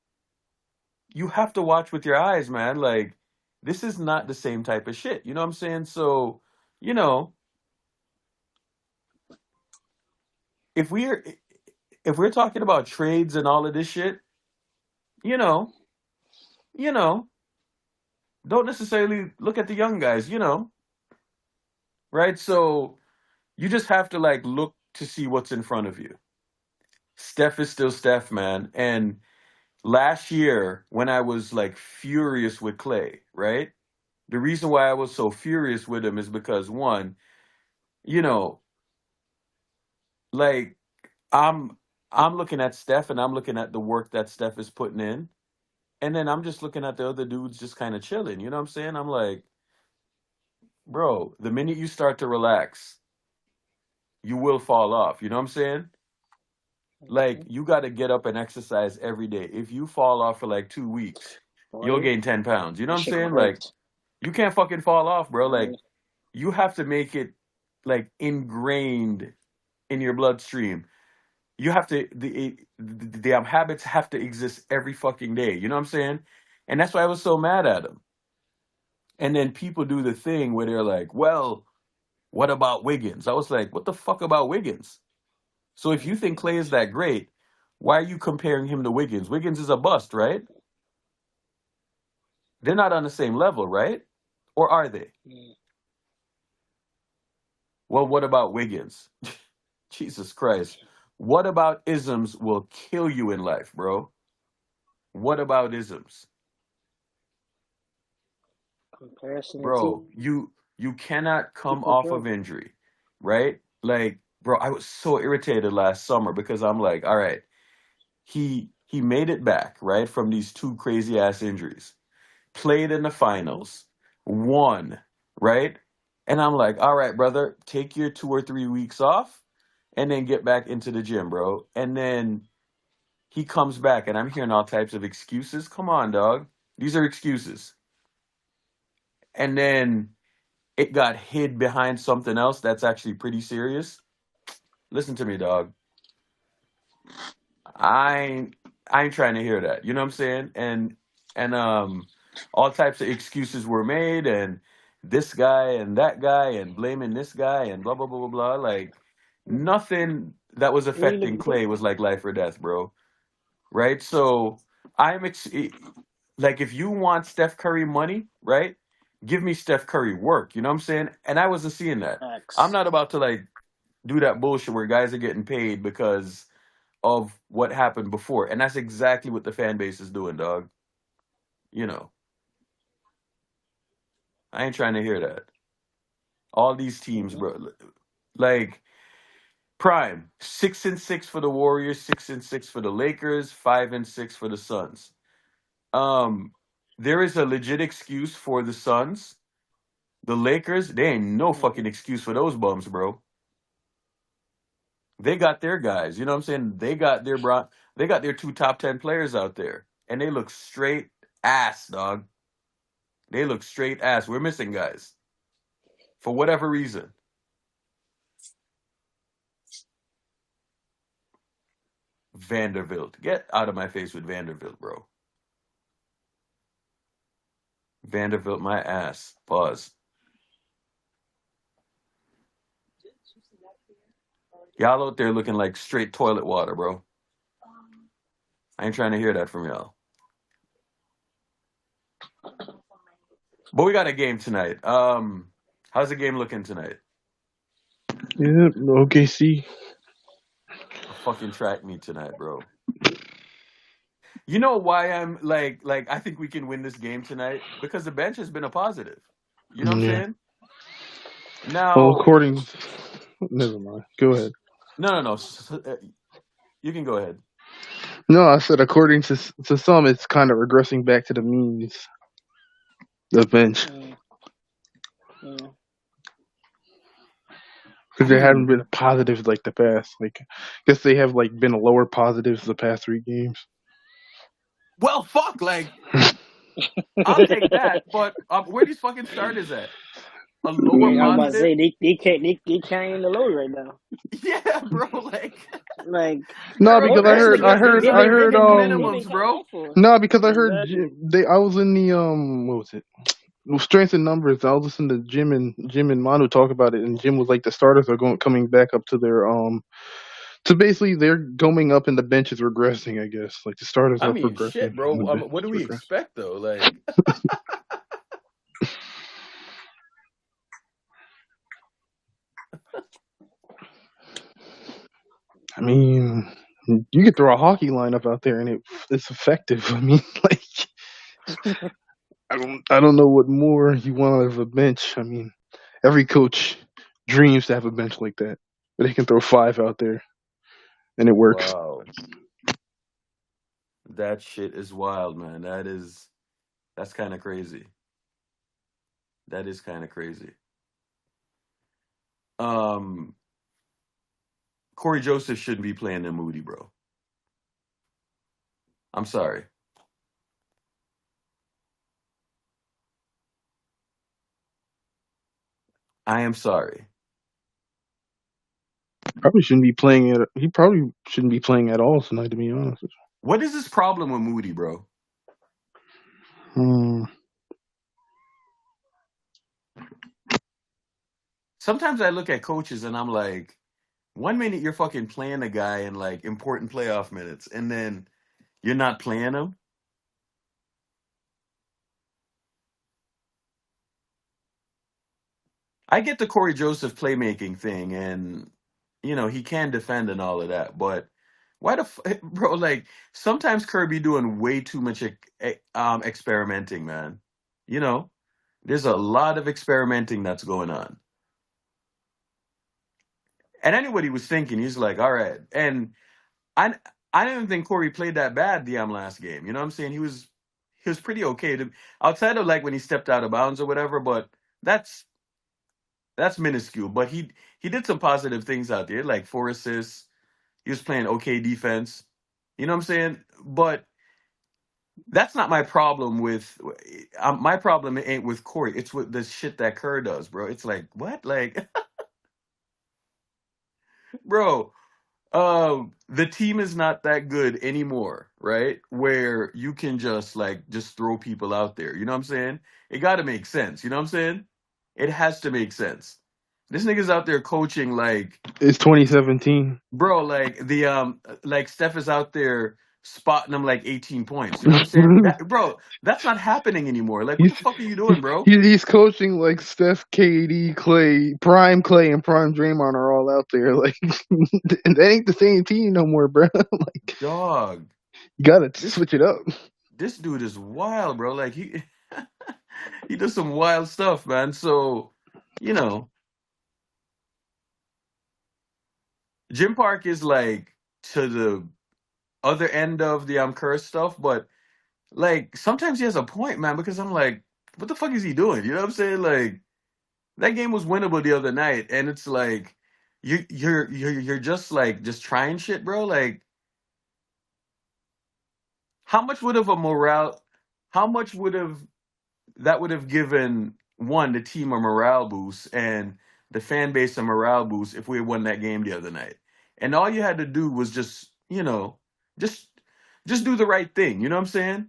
You have to watch with your eyes, man. Like this is not the same type of shit. You know what I'm saying? So, you know, if we're if we're talking about trades and all of this shit, you know, you know, don't necessarily look at the young guys, right? So you just have to like look to see what's in front of you. Steph is still Steph, man. And last year, when I was like furious with Clay, right? The reason why I was so furious with him is because one, you know, like I'm I'm looking at Steph and I'm looking at the work that Steph is putting in. And then I'm just looking at the other dudes just kind of chilling. You know what I'm saying? I'm like, bro, the minute you start to relax, you will fall off. You know what I'm saying? Like Mm-hmm. you got to get up and exercise every day. If you fall off for like 2 weeks, you'll Boy, gain 10 pounds. You know that what I'm shit gonna saying? hurt. Like you can't fucking fall off, bro. Mm-hmm. Like you have to make it like ingrained in your bloodstream. You have to the damn habits have to exist every fucking day. You know what I'm saying? And that's why I was so mad at him. And then people do the thing where they're like, "Well, what about Wiggins?" I was like, "What the fuck about Wiggins?" So if you think Clay is that great, why are you comparing him to Wiggins? Wiggins is a bust, right? They're not on the same level, right? Or are they? Mm-hmm. Well, what about Wiggins? Jesus Christ. What about isms will kill you in life, bro? What about isms? Comparison to bro, you cannot come people off of trouble. injury, right? Like, bro, I was so irritated last summer because I'm like, all right, he made it back, right, from these two crazy ass injuries. Played in the Mm-hmm. finals, won, right? And I'm like, all right, brother, take your 2 or 3 weeks off and then get back into the gym, bro. And then he comes back and I'm hearing all types of excuses. Come on, dog. These are excuses. And then it got hid behind something else that's actually pretty serious. Listen to me, dog. I ain't, I ain't trying to hear that. You know what I'm saying? And all types of excuses were made and this guy and that guy and blaming this guy and blah blah blah blah blah. Like nothing that was When you affecting look at Clay was like life or death, bro. Right? So I'm ex- like if you want Steph Curry money, right? Give me Steph Curry work. You know what I'm saying? And I wasn't seeing that. I'm facts, not about to like do that bullshit where guys are getting paid because of what happened before. And that's exactly what the fan base is doing, dog. You know, I ain't trying to hear that. All these teams, mm-hmm. bro. Like Prime, 6-6 for the Warriors, 6-6 for the Lakers, 5-6 for the Suns. Um, there is a legit excuse for the Suns. The Lakers, they ain't no Mm-hmm. fucking excuse for those bums, bro. They got their guys. You know what I'm saying? They got their two top 10 players out there, and they look straight ass, dog. They look straight ass. We're missing guys for whatever reason. Vanderbilt, get out of my face with Vanderbilt, bro. Vanderbilt, my ass. Pause. Y'all out there looking like straight toilet water, bro. I ain't trying to hear that from y'all. But we got a game tonight. How's the game looking tonight? Yeah, OKC. Fucking track me tonight, bro. You know why I'm like I think we can win this game tonight? Because the bench has been a positive. You know what I'm Yeah. saying? Well, Now, according, never mind. Go ahead. no. You can go ahead. No, I said according to some, it's kind of regressing back to the means. The bench, Mm-hmm. because I there hadn't mean, been positives like the past. Like, guess they have like been lower positives the past 3 games. well, fuck, like I'll take that. But where these fucking starters at? A lower Yeah, I was about to positive? say they carrying the load right now. Yeah, bro. Like Like No, they're because I most aggressive heard, niggas, I as the heard, they've I been goddamn they've heard, been fucking coming they've been minimums, coming bro. up for no, because I heard exactly. I was in the what was it? Strengths and numbers. I was listening to Jim and Manu talk about it, and Jim was like the starters are coming back up to their so basically they're going up and the bench is regressing. I guess like the starters I are mean, progressing shit, bro. and the bench What is do we regressing. expect though? Like, I mean, you could throw a hockey lineup out there and it's effective. I mean, like I don't know what more you want out of a bench. I mean, every coach dreams to have a bench like that, but they can throw 5 out there and it works. wow, that shit is wild, man. That's kind of crazy. That is kind of crazy. Um, Corey Joseph shouldn't be playing in Moody, bro. I'm sorry. I am sorry. Probably shouldn't be playing it. He probably shouldn't be playing at all tonight, to be honest. What is this problem with Moody, bro? Hmm. Sometimes I look at coaches and I'm like, 1 minute you're fucking playing a guy in like important playoff minutes, and then you're not playing him. I get the Corey Joseph playmaking thing, and he can defend and all of that, but why bro? Like sometimes Kirby doing way too much experimenting, man. You know, There's a lot of experimenting that's going on. And anybody was thinking, he's like, all right. And I I didn't think Corey played that bad the last game. You know what I'm saying? He was pretty okay outside of like when he stepped out of bounds or whatever, but that's minuscule. But he did some positive things out there, like 4 assists. He was playing okay defense. You know what I'm saying? But that's not my problem with my problem ain't with Corey. It's with the shit that Kerr does, bro. It's like, what? Like, bro, the team is not that good anymore, right? Where you can just throw people out there. You know what I'm saying? It got to make sense. You know what I'm saying? It has to make sense. This nigga's out there coaching like, It's 2017. bro, like Steph is out there spotting them like 18 points. You know what I'm saying? Bro, that's not happening anymore. Like, what he's, the fuck are you doing, bro? he's coaching like Steph, KD, Clay, Prime Clay, and Prime Draymond are all out there. Like that ain't the same team no more, bro. Like Dog, you gotta this switch it up. this dude is wild, bro. Like he he does some wild stuff, man. So, you know, Jim Park is like to the other end of the curse stuff, but like sometimes he has a point, man, because I'm like, what the fuck is he doing? You know what I'm saying? Like that game was winnable the other night, and it's like you're just trying shit, bro. Like how much would have a morale how much would have given one the team a morale boost and the fan base a morale boost if we had won that game the other night. And all you had to do was just just do the right thing. You know what I'm saying?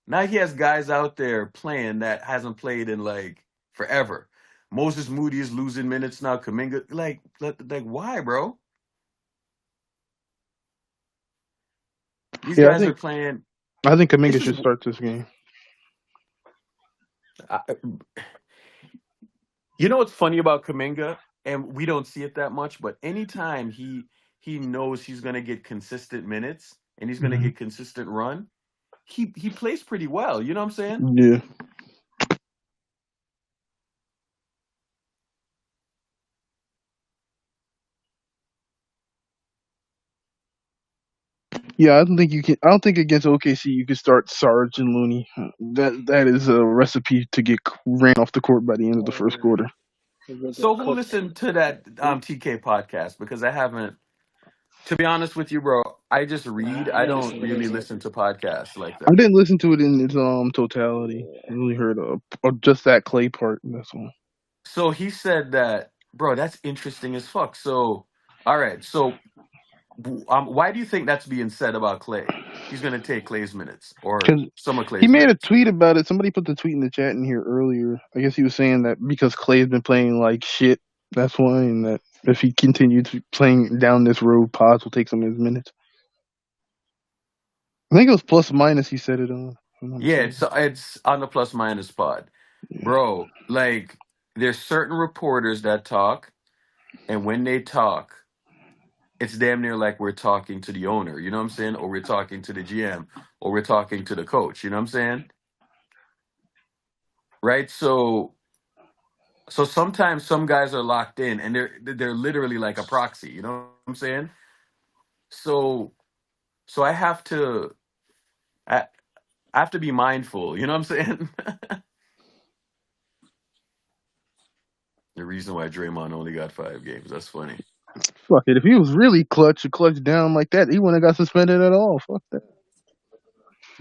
Now he has guys out there playing that hasn't played in like forever. Moses Moody is losing minutes now. Kaminga, like why, bro? These Yeah, guys are playing. I think This Kaminga is should start this game. I, You know what's funny about Kaminga, and we don't see it that much, but anytime he knows he's gonna get consistent minutes and he's gonna Mhm. get consistent run, he plays pretty well. You know what I'm saying? Yeah. Yeah, I don't think you can. I don't think against OKC you can start Sarge and Looney. That is a recipe to get ran off the court by the end of the first quarter. So who listened to that TK podcast? Because I haven't. To be honest with you, bro, I just read. I don't really listen to podcasts like I that. didn't listen to it in its totality. I only heard just that Clay part. That's all. So he said that, bro. That's interesting as fuck. So, all right. So, why do you think that's being said about Clay? He's gonna take Clay's minutes or Because some of he Clay's made a minutes. tweet about it. Somebody put the tweet in the chat in here earlier. I guess he was saying that because Clay's been playing like shit, that's why, and that if he continues playing down this road, Pods will take some of his minutes. I think it was plus minus. He said it on. Yeah, it's on the plus minus pod, bro. Like there's certain reporters that talk, and when they talk, it's damn near like we're talking to the owner. You know what I'm saying? Or we're talking to the GM, or we're talking to the coach. You know what I'm saying? Right. So sometimes some guys are locked in, and they're literally like a proxy. You know what I'm saying? So so I have to be mindful. You know what I'm saying? The reason why Draymond only got 5 games. That's funny. Fuck it. If he was really clutch down like that, he wouldn't have got suspended at all. Fuck that.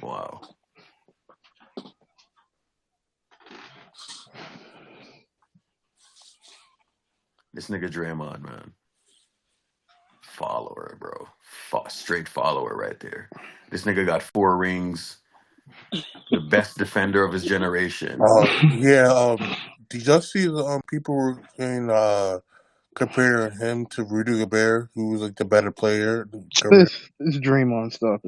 Wow. This nigga Draymond, man. Follower, bro. Straight follower right there. This nigga got 4 rings. The best defender of his generation. Yeah. Did y'all see the people were saying comparing him to Rudy Gobert, who was like the better player? It's Draymond stuff.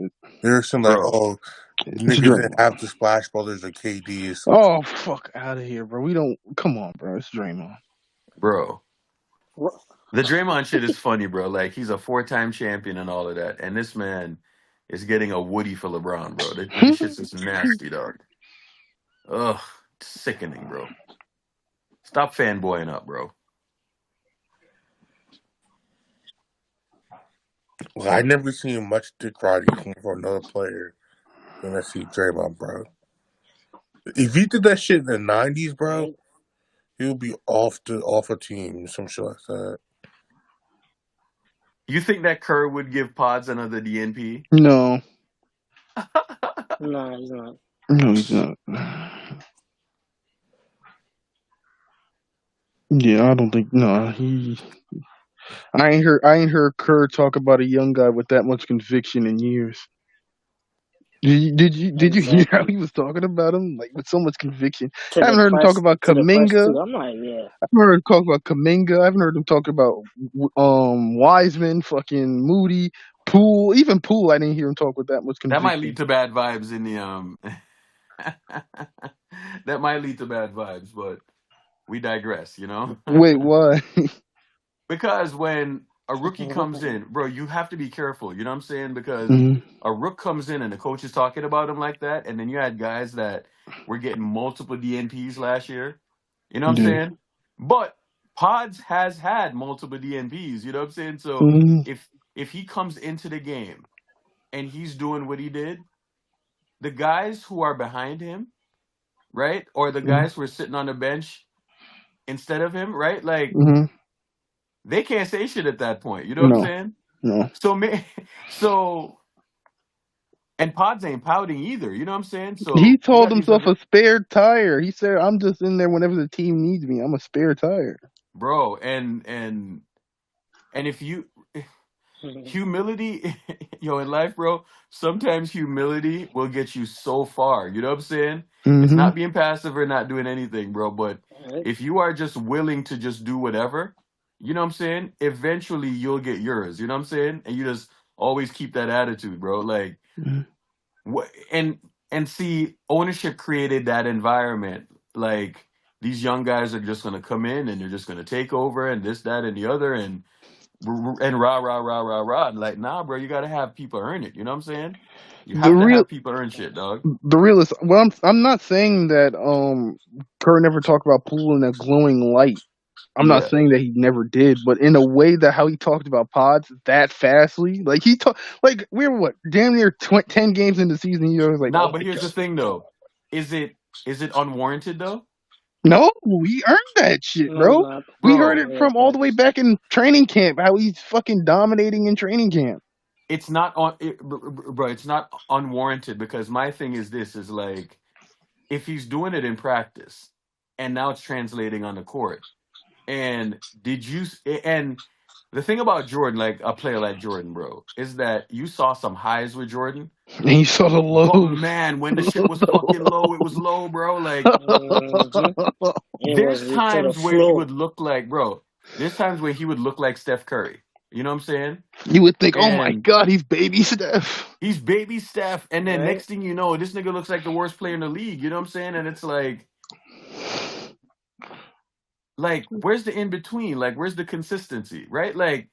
They're saying like, Bro, oh, It's niggas didn't Draymond. have the splash brothers or KD. Oh fuck out of here, bro. We don't. Come on, bro. It's Draymond. bro. The Draymond shit is funny, bro. Like he's a 4-time champion and all of that. And this man is getting a Woody for LeBron, bro. These shits is nasty, dog. Ugh. sickening, bro. Stop fanboying up, bro. Well, I never seen much dick riding come from another player than I see Draymond, bro. If he did that shit in the 90s, bro, Right? he'll be off a team, some shit like that. You think that Kerr would give Pods another DNP? No, No, he's not. no, he's not. Yeah, I don't think. No, he. I ain't heard Kerr talk about a young guy with that much conviction in years. Did you hear how Exactly. he was talking about him, like with so much conviction? To I haven't the heard him talk press, about to the press Kaminga. too. I'm like, yeah. I haven't heard him talk about Kaminga. I haven't heard him talk about Wiseman, fucking Moody, Poole. Even Poole, I didn't hear him talk with that much That might conviction. lead to bad vibes in the that might lead to bad vibes, but we digress, you know? Wait, why? Because when a rookie comes in, bro, you have to be careful, you know what I'm saying? Because Mhm. a rook comes in and the coach is talking about him like that, and then you had guys that were getting multiple DNPs last year. You know what I'm Yeah. saying? But Pods has had multiple DNPs, you know what I'm saying? So Mhm. if he comes into the game and he's doing what he did, the guys who are behind him, right? Or the guys who are sitting on the bench instead of him, right? Like Mhm. they can't say shit at that point. You know what I'm No, saying? no. So and Pods ain't pouting either. You know what I'm saying? He So you told got these himself other a spare tire. He said, "I'm just in there whenever the team needs me. I'm a spare tire." bro, and if you humility, yo, in life, bro, sometimes humility will get you so far. You know what I'm saying? It's Mhm. not being passive or not doing anything, bro. But Right? if you are just willing to just do whatever, you know what I'm saying? Eventually you'll get yours. You know what I'm saying? And you just always keep that attitude, bro. Like Mhm. what and see, ownership created that environment. Like these young guys are just gonna come in and they're just gonna take over and this, that, and the other and rah rah rah rah rah. Like, nah, bro, you gotta have people earn it. You know what I'm saying? You The have to real, have people earn shit, dog. the real is. Well, I'm not saying that Kerr never talked about Poole in a glowing light. I'm not Yeah. saying that he never did, but in a way that how he talked about Pods that fastly, like he talked, like we were what, damn near 10 games into the season. He was like, Nah, "Oh but my here's the god, thing though. Is it unwarranted though? no, he earned that shit, No, it's bro." not. We heard Bro, it Yeah, from all the way facts. back in training camp, how he's fucking dominating in training camp. it's not on bro, it's not unwarranted because my thing is this is like if he's doing it in practice and now it's translating on the court. And did you and the thing about Jordan, like a player like Jordan, bro, is that you saw some highs with Jordan. And he saw the But lows. man, when the shit was fucking low, it was low, bro. Like Mm-hmm. It was there's to the times where he floor. would look like, bro. There's times where he would look like Steph Curry. You know what I'm saying? You would think, "Oh my And god, he's baby Steph." he's baby Steph, and then Right? next thing you know, this nigga looks like the worst player in the league. You know what I'm saying? And it's like, where's the in between? Like, where's the consistency? Right? Like,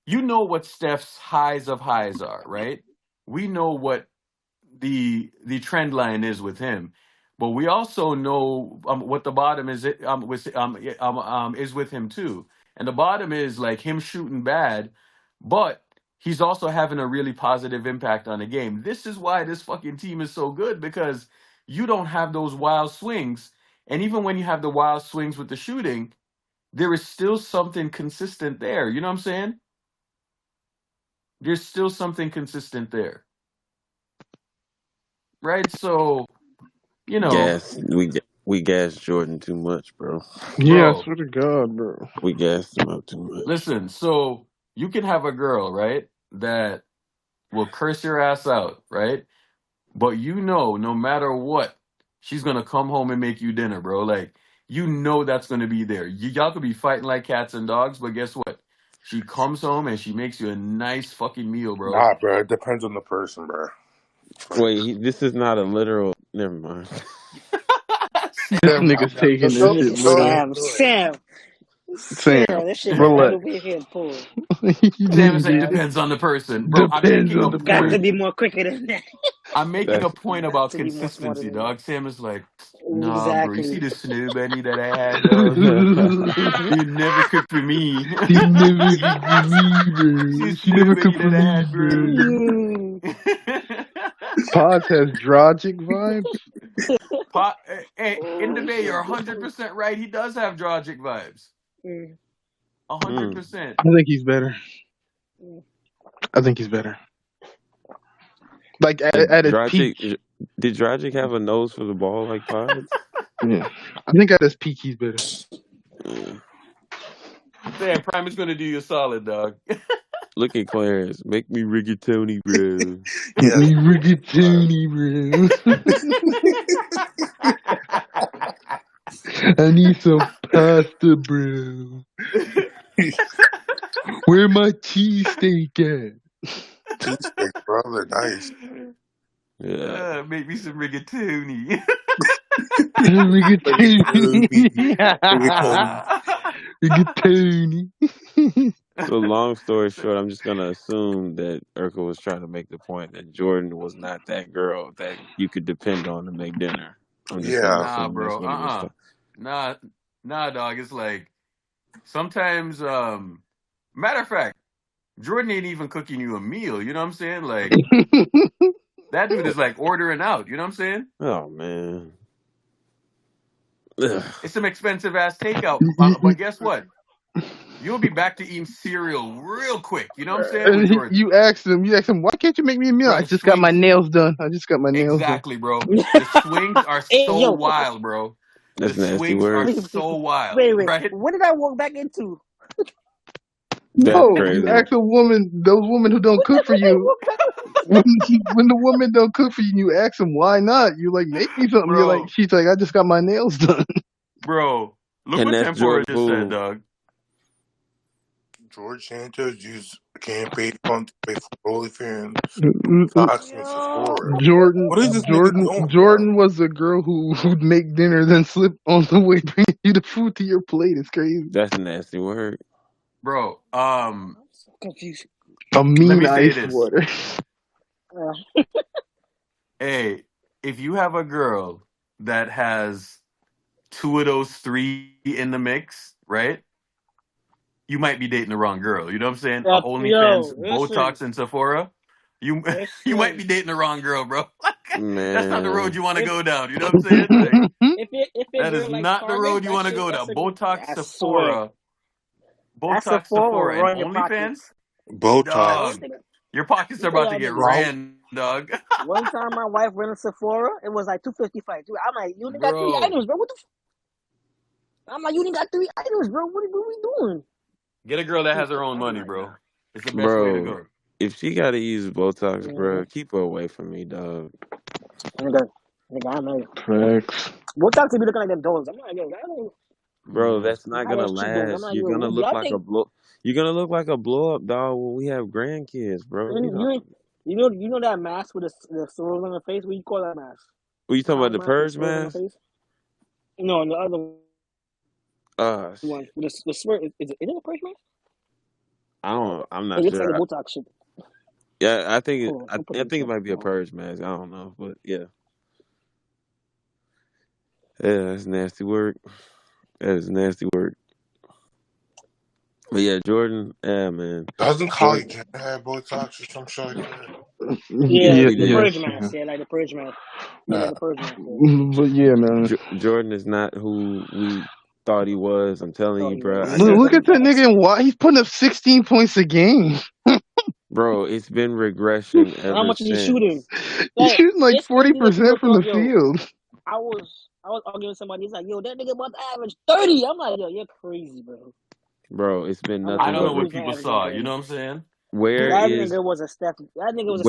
you know what Steph's highs of highs are, right? We know what the trend line is with him, but we also know what the bottom is. Is with him too, and the bottom is like him shooting bad, but he's also having a really positive impact on the game. This is why this fucking team is so good because you don't have those wild swings, and even when you have the wild swings with the shooting, there is still something consistent there. You know what I'm saying? There's still something consistent there, right? So you know, Gas. We gas Jordan too much, bro. Yeah, I bro. swear to God, bro. We gassed him up too much. Listen, so you can have a girl, right, that will curse your ass out, right? But you know, no matter what, she's gonna come home and make you dinner, bro. Like, you know that's gonna be there. Y'all could be fighting like cats and dogs, but guess what? She comes home and she makes you a nice fucking meal, bro. Nah, bro. It depends on the person, bro. Wait, this is not a literal. Never mind. This Sam, nigga's calm down. taking Go, this go shit ahead, literal. Sam, Sam, that shit got relax. out of here, Paul. He Sam didn't said get Sam, it. depends on the person, bro. I'm Depends making a on the got to point. person. be more quicker than that. I'm making a That's point You got about to be more smarter consistency, than that. dog. Sam is like, nah, bro. You see Exactly. the snow bunny that I had, dog? He never cooked for me. He never cooked for me, See bro. the She snow never bunny cooked for that I me, had, bro. Mm. Pods has Drogic vibes. Hey, in the Oh, Bay, shit. you're 100% right. He does have Drogic vibes. Mm, 100%. I think he's better. mm. I think he's better. Like And at his peak. Did Dragic have a nose for the ball like Pods? Yeah. I think at his peak he's better. Mm. Sam, Prime is going to do you a solid, dog. Look at Clarence. Make me rigatoni, bro. Make Yeah. me rigatoni, bro. I need some pasta, bro. Where my cheesesteak at? Cheesesteak, bro. They're nice. Yeah. Make me some rigatoni. Rigatoni. Rigatoni. Rigatoni. So long story short, I'm just gonna assume that Urkel was trying to make the point that Jordan was not that girl that you could depend on to make dinner. I'm just gonna Yeah. Nah, assume that's bro. what he was talking. Nah, dog. It's like sometimes, matter of fact, Jordan ain't even cooking you a meal. You know what I'm saying? Like, that dude is like ordering out. You know what I'm saying? Oh man. Ugh. It's some expensive ass takeout. But guess what? You'll be back to eating cereal real quick. You know what I'm saying? With Jordan. you asked him, why can't you make me a meal? Bro, I the just got my swings. nails done. Exactly, bro. The swings are Hey, so yo, wild, bro. The That's nasty swings are work. so wild, wait. right? What did I walk back into? That's No, you crazy. ask a woman, those women who don't cook for What did I you, walk back when the woman don't cook for you, and you ask them why not. You like make me something. You're like, Bro, she's like, I just got my nails done. bro. Look And what that's Tempura Jordan just said, food. dog. George Santos used campaign fund to pay for OnlyFans, Botox, and Sephora. What is this nigga doing, bro? Jordan was the girl who'd make dinner, then slip on the way bringing you the food to your plate. It's crazy. That's nasty work. Bro, I'm so confused. A let mean me say ice this. water. Hey, if you have a girl that has two of those three in the mix, right? You might be dating the wrong girl. You know what I'm saying? OnlyFans, Yo, listen. Botox, and Sephora. You you might be dating the wrong girl, bro. That's not the road Man. you want to go down. You know what I'm saying? Like, If a that is girl likes not the Target, road you want to go down. Botox, I swear. Sephora, That Botox, Sephora will Sephora, and run your OnlyFans. pockets. Botox. One Dog, thing, your pockets let are me tell about to y'all get niggas. ran, dog. One time my wife went to Sephora, it was like $255. I'm like, you only got 3 Bro, items, bro. What the? I'm like, you only got 3 items, bro. What are we doing? get a girl that has her own I'm money, like, bro. nah. It's the best way to Bro, go. if she gotta use Botox, Mm-hmm. bro, keep her away from me, dog. Nigga, I'm like, Facts. Botox to be looking like them dolls. I'm like, yo, that ain't. Bro, Mm. that's not I gonna was cheap dolls. I'm last. like, yo, y'all think You're gonna look like a blow up doll when we have grandkids, bro. You know you know that mask with the swirls on the face? What you call that mask? what you talking Eye about, the mask with purge swirls on the mask? face? No, the other Shit. one with the swirl. Is it a purge mask? I'm It not looks like the sure. Botox shit. Yeah, I think Hold on, I I'll put it in think it chat. might be a purge mask. I don't know, but yeah. Yeah, that's nasty work. That is nasty work. But yeah, Jordan, yeah, man. Doesn't Kylie Jenner have Botox or some shit like that? Yeah, Every the day. purge Yes. mask. Yeah, like the purge mask. Yeah, like the purge mask. But yeah, man. Jordan is not who we thought he was. I'm telling you, bro. Look at that nigga and why he's putting up 16 points a game. Bro, it's been regression ever How much is he since. shooting? He's shooting like it's crazy that 40% from people the field. I was arguing with somebody. He's like, yo, that nigga about to average 30. I'm like, yo, you're crazy, bro. Bro, it's been I'm nothing I don't but know what people saw. You know what I'm saying? That nigga was a Steph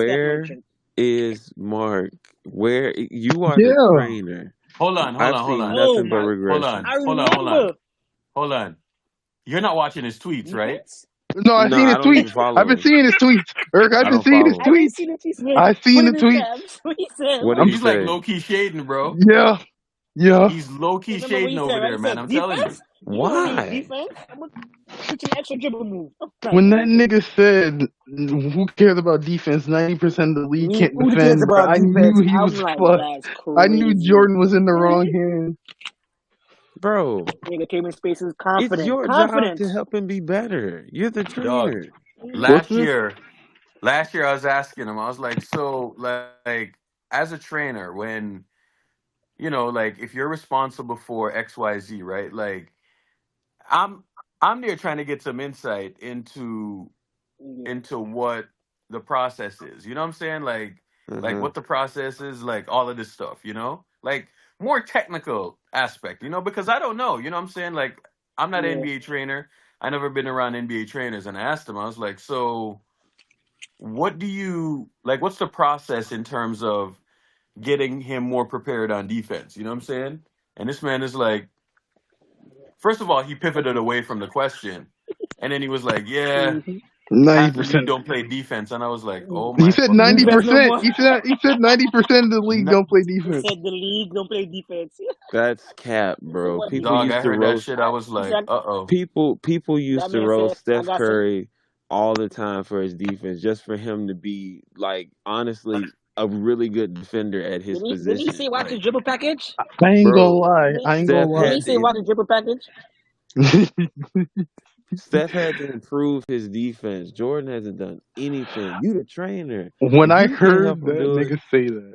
merchant. is Mark? Where you are Yeah. the trainer. Hold on. I've seen nothing but regression. Hold on. You're not watching his tweets, right? No, I've seen his I don't even tweets. follow I've been him. seeing his tweets. Eric, I've been seeing his tweets. I've seen the tweets. What did he He's say? like low key shading, bro. Yeah. He's low key shading over there, man. I'm telling you. Why? Teach an extra dribble move. Oh, like, When that man. nigga said, "Who cares about defense? 90% of the league Me, can't who cares defend," bro, about I knew defense? he I'm was like, fucked. that's I knew crazy. Jordan was in the wrong hands. Bro, Nigga came in spaces it's confident. your job to Confident. help him be better. You're the Dog. trainer. What's Last this? year, I was asking him. I was like, so like as a trainer, when like if you're responsible for XYZ, right? Like I'm I'm there trying to get some insight Yeah. into what the process is. You know what I'm saying? Like Uh-huh. what the process is, like all of this stuff. Like more technical aspect, because I don't know, you know what I'm saying? Like I'm not an Yeah. NBA trainer. I never been around NBA trainers, and I asked him, I was like, so what do you like what's the process in terms of getting him more prepared on defense? You know what I'm saying? And this man is like, first of all, he pivoted away from the question. And then he was like, yeah, Mm-hmm. Ninety half the league percent. don't play defense. And I was like, oh He my said fucking ninety God. Defense no percent. more. He said 90% of the league No, don't play He defense. said the league don't play defense. That's cap, So bro. what People defense? dog, I used to heard that roast shit. I was He like, said uh-oh. people that used to man said roast I Steph got some. Curry all the time for his defense, just for him to be like honestly a really good defender at his Didn't he position. say watch his Like, dribble package? I ain't gonna bro, lie. Didn't he, I ain't gonna Steph didn't lie. he had say to watch his dribble package? Steph had to improve his defense. Jordan hasn't done anything. You the trainer. When If I you can't help heard him that do it, nigga say that,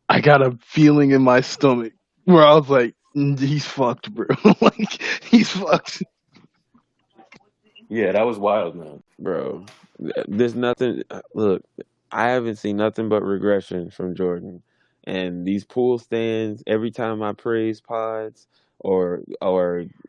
I got a feeling in my stomach where I was like, he's fucked, bro. Like, he's fucked. Yeah, that was wild, man. bro, there's nothing. Look, I haven't seen nothing but regression from Jordan. And these pool stands, every time I praise pods, or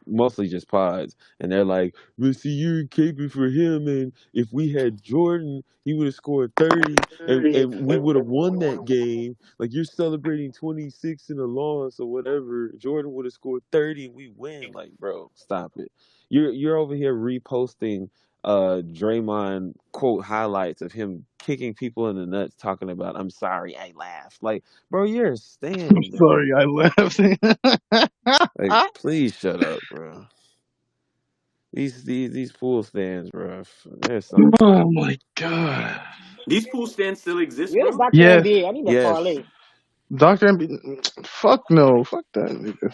mostly just pods, and they're like, "But see, you're caping for him, and if we had Jordan, he would have scored 30, and we would have won that game. Like you're celebrating 26 in a loss or whatever. Jordan would have scored 30, and we win. Like, bro, stop it. You're over here reposting Draymond quote highlights of him kicking people in the nuts, talking about "I'm sorry, I laughed." Like, bro, you're a I'm stand, bro. sorry, I laughed. Like, please shut up, bro. These pool stands, bro. There's something to Oh it. my god. These pool stands still exist, Where's bro? Dr. Yes, NBA? I need to Yes. parlay. Dr. MB. Fuck no. Fuck that nigga.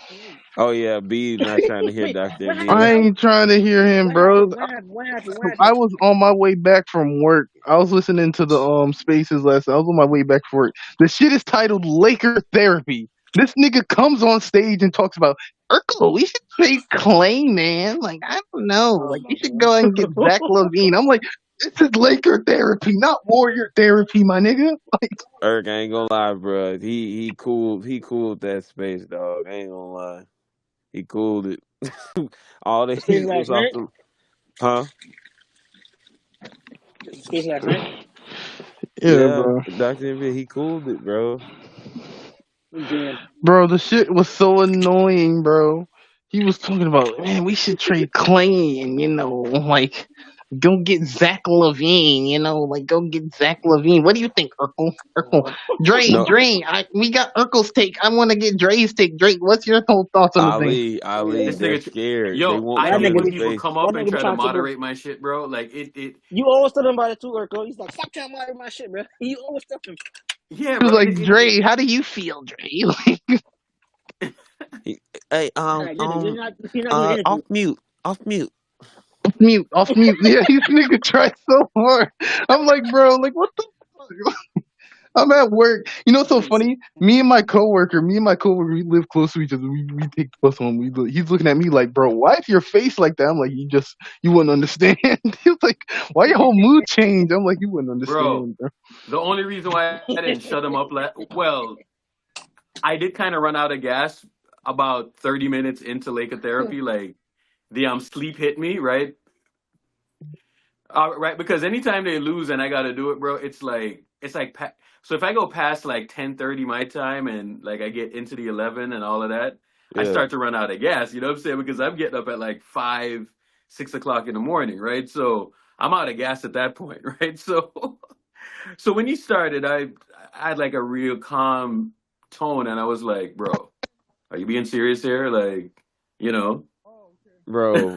Oh yeah, B not trying to hear Wait, Dr. what happened I NBA. now? ain't trying to hear him, What bro. happened? What happened? What happened? What I happened? was on my way back from work. I was listening to the spaces last night. I was on my way back from work. The shit is titled Laker Therapy. This nigga comes on stage and talks about Urkel, we should trade Clay, man. Like, I don't know. Oh Like, my we should go and get Zach god. Levine. I'm like, this is Laker therapy, not Warrior therapy, my nigga. Like, Eric, I ain't gonna lie, bro. He cooled that space, dog. I ain't gonna lie. He cooled it. All the Space heat was last off night. the huh? Space last night. yeah, Yeah, bro. Dr. NBA, he cooled it, bro. Damn. Bro, the shit was so annoying, bro. He was talking about, man, we should trade Clay and, like, go get Zach Levine, like go get Zach Levine. What do you think, Urkel? Urkel. No, We got Urkel's take. I want to get Dre's take. Drake, what's your whole thoughts on the thing? Ali, This they're nigga, scared. They yo, won't I That come hate in nigga the when be people space. come that up and nigga be try to trying to do. moderate my shit, bro. Like it You always tell him about it too, Urkel. He's like, stop trying to moderate my shit, bro. You always tell him. yeah, He was bro. like, Dre, how do you feel, Dre? Like, He- Hey, Like, you're not doing an interview. off mute. off mute. Yeah, this nigga tried so hard. I'm like, bro, like, what the fuck? I'm at work. You know what's so funny? Me and my coworker, we live close to each other. We take the bus home. He's looking at me like, bro, why is your face like that? I'm like, you wouldn't understand. He's like, why your whole mood changed? I'm like, you wouldn't Bro, understand, bro. the only reason why I didn't shut him up, well, I did kind of run out of gas about 30 minutes into Laker therapy. Like the sleep hit me, right? Right, because anytime they lose and I got to do it, bro, so if I go past like 10:30 my time and like I get into the 11 and all of that, I Yeah. start to run out of gas. You know what I'm saying? Because I'm getting up at like 5, 6 o'clock in the morning, right? So I'm out of gas at that point, right? So when he started, I had like a real calm tone, and I was like, "Bro, are you being serious here? Like, you know?" bro.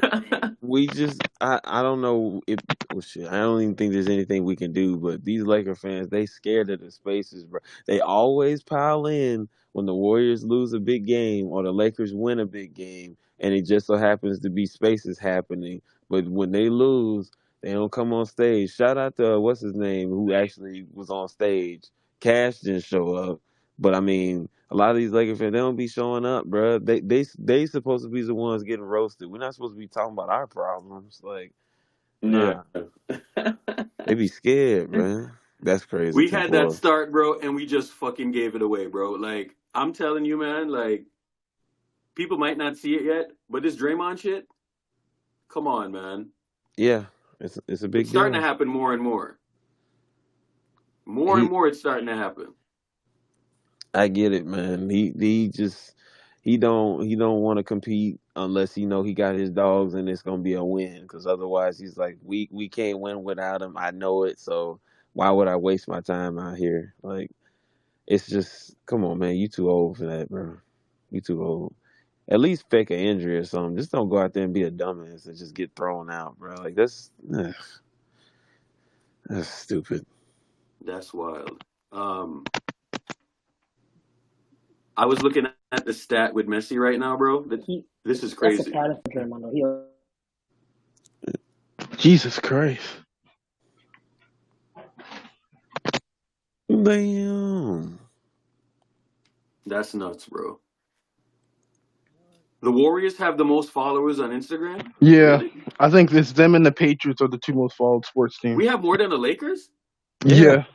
I don't know if well, shit. I don't even think there's anything we can do. But these Laker fans, they scared of the spaces, bro. They always pile in when the Warriors lose a big game or the Lakers win a big game, and it just so happens to be spaces happening. But when they lose, they don't come on stage. Shout out to what's his name who actually was on stage. Cash didn't show up, but I mean. A lot of these Lakers fans, they don't be showing up, bro. They supposed to be the ones getting roasted. We're not supposed to be talking about our problems. Like, Yeah. nah, they be scared, man. That's crazy. We Tim had that Pool. start, bro, and we just fucking gave it away, bro. Like, I'm telling you, man, like, people might not see it yet, but this Draymond shit, come on, man. Yeah, it's a It's big starting to deal. happen more and more. More and He, more it's starting to happen. I get it, man. He don't want to compete unless he know he got his dogs and it's gonna be a win. Because otherwise, he's like, we can't win without him. I know it, so why would I waste my time out here? Like, it's just, come on, man. You too old for that, bro. You too old. At least fake an injury or something. Just don't go out there and be a dumbass and just get thrown out, bro. Like that's stupid. That's wild. I was looking at the stat with Messi right now, bro. This is That's a crazy. problem for Draymond. Though. Jesus Christ. Damn. That's nuts, bro. The Warriors have the most followers on Instagram? Yeah, Really? I think it's them and the Patriots are the two most followed sports teams. We have more than the Lakers? Yeah.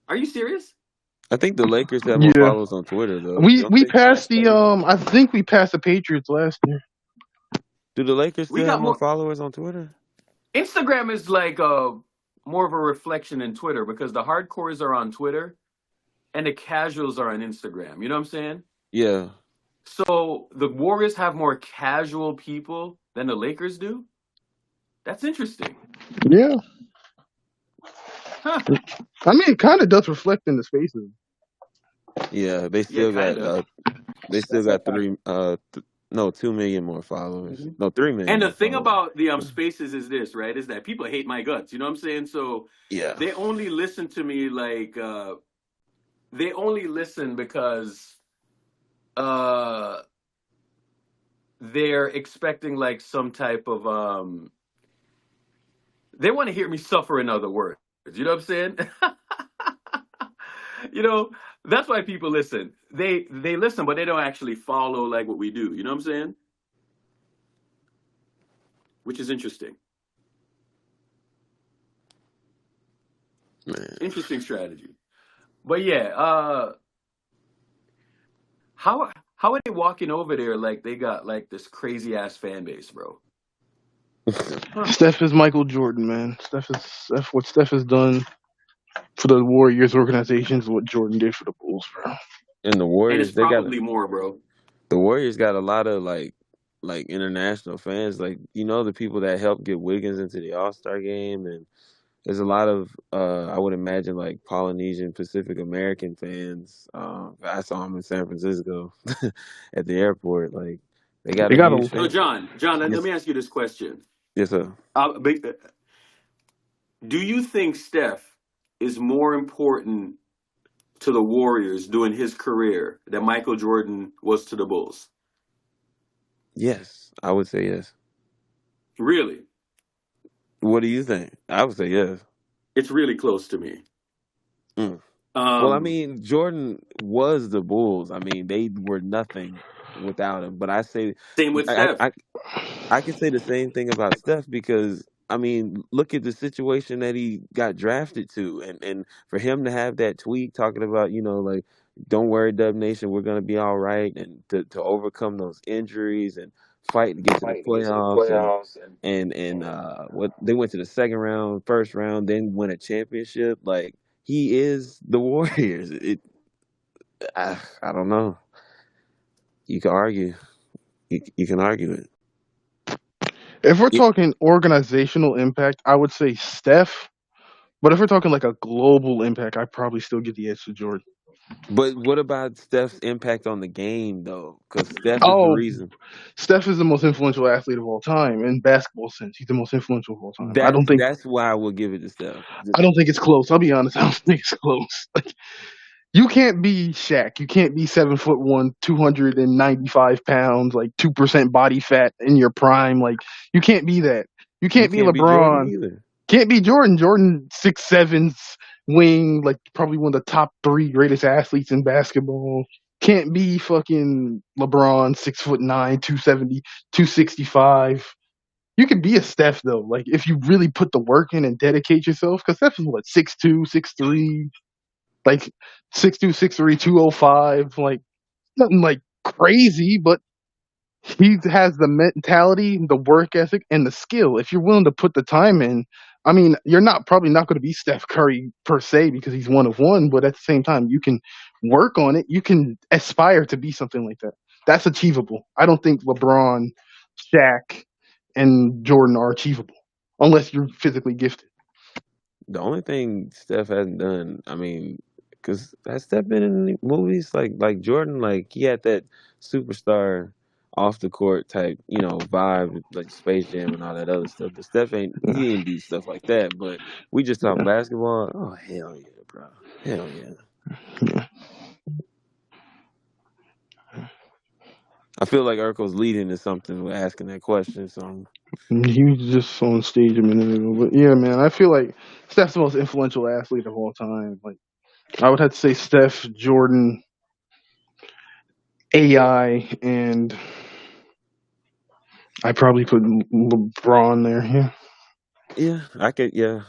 Are you serious? I think the Lakers have more Yeah. followers on Twitter though. We Don't we they? passed the I think we passed the Patriots last year. Do the Lakers We still have got more more. followers on Twitter? Instagram is like more of a reflection in Twitter because the hardcores are on Twitter and the casuals are on Instagram. You know what I'm saying? Yeah. So the Warriors have more casual people than the Lakers do? That's interesting. Yeah. Huh. I mean, it kind of does reflect in the spaces. Yeah, they still got kinda. they still got 2 million more followers. Mm-hmm. No, 3 million And the more thing followers. about the spaces is this, right? Is that people hate my guts. You know what I'm saying? So Yeah. they only listen to me like they only listen because they're expecting like some type of they want to hear me suffer, in other words. You know what I'm saying? You know, that's why people listen. They listen, but they don't actually follow like what we do. You know what I'm saying? Which is interesting. Man. Interesting strategy. But yeah, how are they walking over there like they got like this crazy ass fan base, bro? Steph is Michael Jordan, man. What Steph has done for the Warriors organization is what Jordan did for the Bulls, bro. And the And Warriors, it's probably more, bro. the Warriors got a lot of like international fans. Like, the people that helped get Wiggins into the All-Star game, and there's a lot of I would imagine like Polynesian Pacific American fans. I saw them in San Francisco at the airport. Like, they got They a got huge a So fan. John, let Yes, me ask you this question. yes, sir. Do you think Steph is more important to the Warriors during his career than Michael Jordan was to the Bulls? Yes, I would say yes. Really? What do you think? I would say yes. It's really close to me. Mm. Well, I mean, Jordan was the Bulls. I mean, they were nothing without him. But Same with Steph. I can say the same thing about Steph because I mean, look at the situation that he got drafted to, and for him to have that tweet talking about, like, don't worry, Dub Nation, we're gonna be all right, and to overcome those injuries and fight to get to the playoffs and what they went to the second round, first round, then win a championship. Like, he is the Warriors. I don't know. You can argue. You can argue it. If we're talking organizational impact, I would say Steph But if we're talking like a global impact, I probably still get the edge to Jordan. But what about Steph's impact on the game, though? Because Steph is the Oh, reason. Steph is the most influential athlete of all time in basketball sense. He's the most influential of all time. That's why I would give it to Steph. I don't think it's close. I'll be honest. I don't think it's close. Like, you can't be Shaq. You can't be 7'1", 295 pounds, like 2% body fat in your prime. Like, you can't be that. You You can't be can't be Jordan LeBron. either. Can't be Jordan. Jordan 6'7", wing, like probably one of the top 3 greatest athletes in basketball. Can't be fucking LeBron, 6'9", 270, 265. You can be a Steph though, like if you really put the work in and dedicate yourself. Because Steph is what 6'2", 6'3", like 6'2", 6'3", 205. Like nothing like crazy, but he has the mentality, the work ethic, and the skill. If you're willing to put the time in, I mean, you're probably not going to be Steph Curry per se because he's one of one, but at the same time, you can work on it. You can aspire to be something like that. That's achievable. I don't think LeBron, Shaq, and Jordan are achievable unless you're physically gifted. The only thing Steph hasn't done, I mean, because has Steph been in movies like Jordan? Like he had that superstar off the court type, vibe like Space Jam and all that other stuff. But Steph he didn't do stuff like that. But we just talking basketball. Oh hell yeah, bro, hell yeah. Yeah. I feel like Urkel's leading to something with asking that question. So He was just on stage a minute ago, but yeah, man, I feel like Steph's the most influential athlete of all time. Like I would have to say Steph, Jordan, AI, and I probably put LeBron there. Yeah. yeah, I could. Yeah.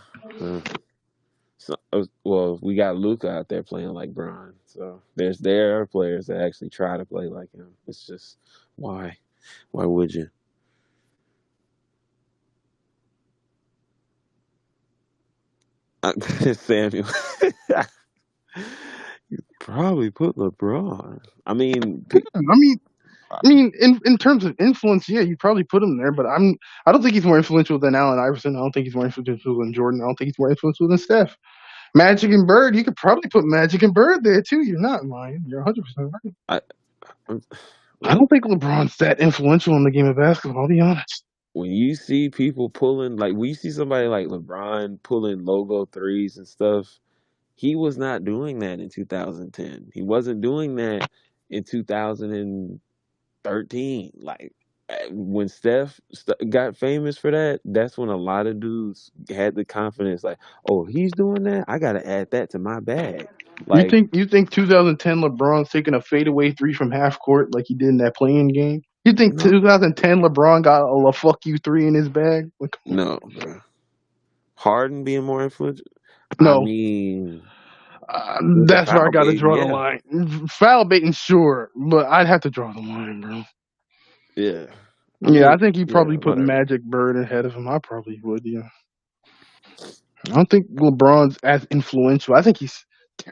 So, well, we got Luka out there playing like Bron. So there are players that actually try to play like him. It's just why? Why would you? Samuel. You probably put LeBron. I mean, I mean, in terms of influence, yeah, you probably put him there, but I don't think he's more influential than Allen Iverson. I don't think he's more influential than Jordan. I don't think he's more influential than Steph. Magic and Bird, you could probably put Magic and Bird there too. You're not lying. You're 100% right. I I don't think LeBron's that influential in the game of basketball. I'll be honest. when you see people pulling, like when you see somebody like LeBron pulling logo threes and stuff, he was not doing that in 2010. He wasn't doing that in 2013. Like when Steph got famous for that, that's when a lot of dudes had the confidence, like, oh, he's doing that. I got to add that to my bag. Like, You think 2010 LeBron's taking a fadeaway 3 from half court like he did in that playing game? You think no, 2010 LeBron got a fuck you 3 in his bag? Like, come on. no, bro. Harden being more influential. I No. mean, with the That's where I foul got to bait, draw the yeah, line. Foul baiting, sure, but I'd have to draw the line, bro. yeah. Yeah, I think you Yeah, probably put whatever. Magic Bird ahead of him. I probably would, yeah. I don't think LeBron's as influential. I think he's,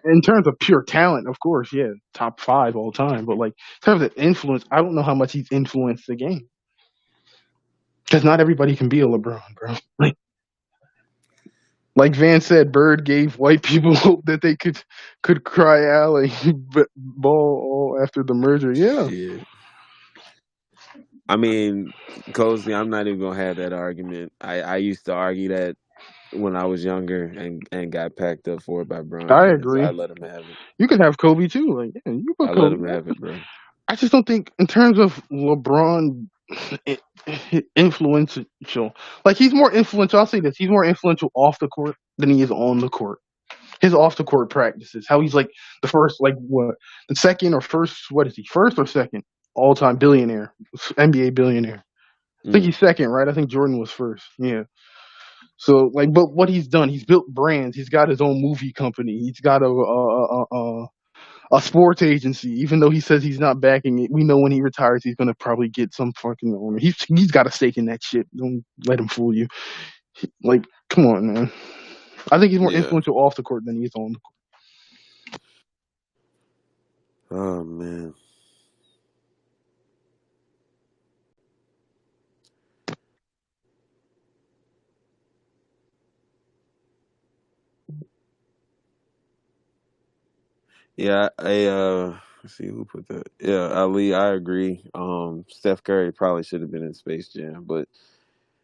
in terms of pure talent, of course, yeah, top 5 all time. But like in terms of influence, I don't know how much he's influenced the game. Because not everybody can be a LeBron, bro. Like Van said, Bird gave white people hope that they could cry alley ball all after the merger. Yeah. Shit. I mean, Cozy, I'm not even gonna have that argument. I used to argue that when I was younger and got packed up for it by Bron I fans. I agree. let him have it. You could have Kobe too. Like, yeah, you put I let Kobe. him have it, bro. I just don't think, in terms of LeBron, influential. Like he's more influential. I'll say this: he's more influential off the court than he is on the court. His off the court practices, how he's like the first, like what, the second or first? What is he? First or second all time billionaire, NBA billionaire? I think he's second, right? I think Jordan was first. Yeah. So like, but what he's done, he's built brands. He's got his own movie company. He's got a sports agency. Even though he says he's not backing it, we know when he retires, he's gonna probably get some fucking owner. He's got a stake in that shit. Don't let him fool you. Like, come on, man. I think he's more Yeah. influential off the court than he is on the court. Oh man. Yeah, let's see who put that. Yeah, Ali, I agree. Steph Curry probably should have been in Space Jam, but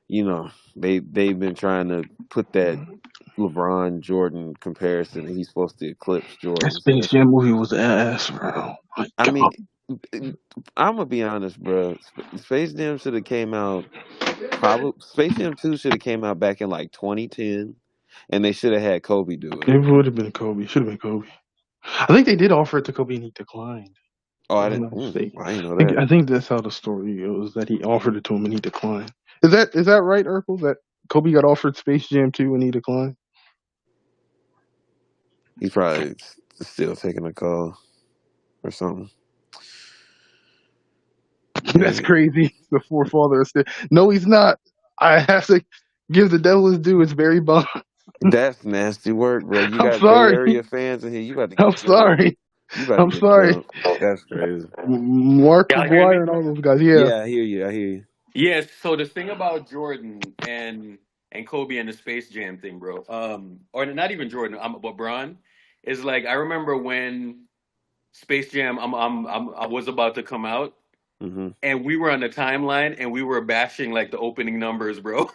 you know, they've been trying to put that LeBron Jordan comparison. He's supposed to eclipse That Jordan. So Space Jam movie was ass, bro. My I God. mean, I'm gonna be honest, bro. Space Jam should have came out. Probably Space Jam 2 should have came out back in like 2010, and they should have had Kobe do it. It would have been Kobe. Should have been Kobe. I think they did offer it to Kobe and he declined. Oh, If I'm not mistaken. I didn't know that. I think that's how the story goes. That he offered it to him and he declined. Is that right, Urkel? That Kobe got offered Space Jam 2 and he declined? He's probably still taking a call or something. That's crazy. The forefather is still. No, he's not. I have to give the devil his due. It's Barry Bonds. That's nasty work, bro. You I'm got Bay sorry. Area fans in here. You about to I'm get jumped. sorry. You about I'm to get sorry. jumped. That's crazy. Mark Y'all hear me? McGuire and all those guys. Yeah. Yeah, I hear you. I hear you. Yes. So the thing about Jordan and Kobe and the Space Jam thing, bro. Or not even Jordan. But Bron is like I remember when Space Jam I was about to come out, Hmm. and we were on the timeline and we were bashing like the opening numbers, bro.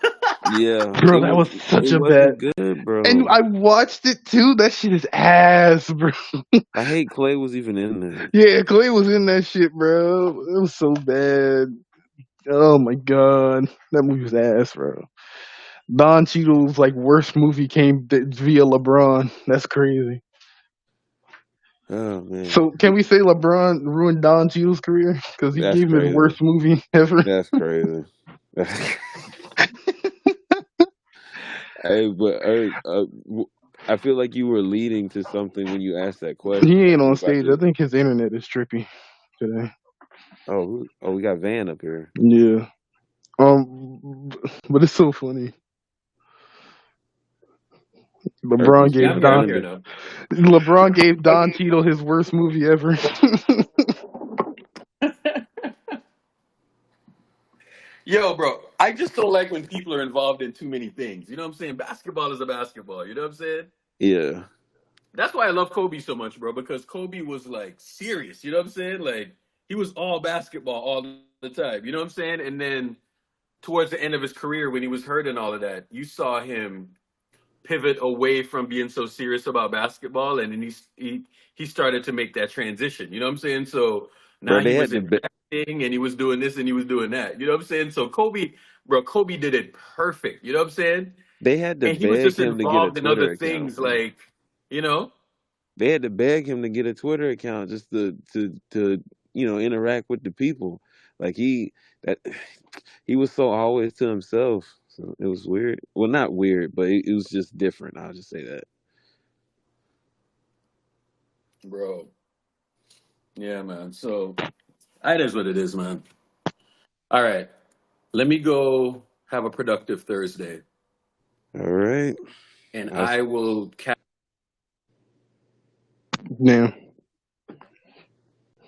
Yeah, Bro, that was such it a bad. wasn't good, bro. And I watched it too. That shit is ass, bro. I hate Clay was even in there. Yeah, Clay was in that shit, bro. It was so bad. Oh my god, that movie was ass, bro. Don Cheadle's like worst movie came via LeBron. That's crazy. Oh man, So can we say LeBron ruined Don Cheadle's career because he that's gave him his crazy. worst movie ever? That's crazy. Hey, but I feel like you were leading to something when you asked that question. He ain't You on about stage. to- I think his internet is trippy today. Oh, we got Van up here. Yeah. But it's so funny. LeBron Yeah, gave Yeah, I'm Don here now. LeBron gave Don Cheadle his worst movie ever. Yo, bro, I just don't like when people are involved in too many things. You know what I'm saying? Basketball is a basketball. You know what I'm saying? Yeah. That's why I love Kobe so much, bro, because Kobe was like serious. You know what I'm saying? Like he was all basketball all the time. You know what I'm saying? And then towards the end of his career, when he was hurt and all of that, you saw him pivot away from being so serious about basketball, and then he started to make that transition. You know what I'm saying? So now Bro, he they was had to in acting, and he was doing this, and he was doing that. You know what I'm saying? So Kobe, bro, Kobe did it perfect. You know what I'm saying? they had to And he was beg just him to get a involved in other Twitter account, things, bro. like you know. They had to beg him to get a Twitter account just to interact with the people. Like he was so always to himself. So it was weird. Well, not weird, but it was just different. I'll just say that. Bro. Yeah, man. So it is what it is, man. All right. Let me go have a productive Thursday. All right. And I'll- I will Yeah.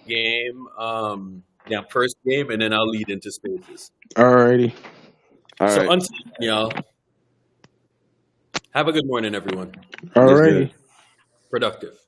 game. First game, and then I'll lead into spaces. Alrighty. All So right. until then, y'all, have a good morning, everyone. Yes, Alrighty. sir. Productive.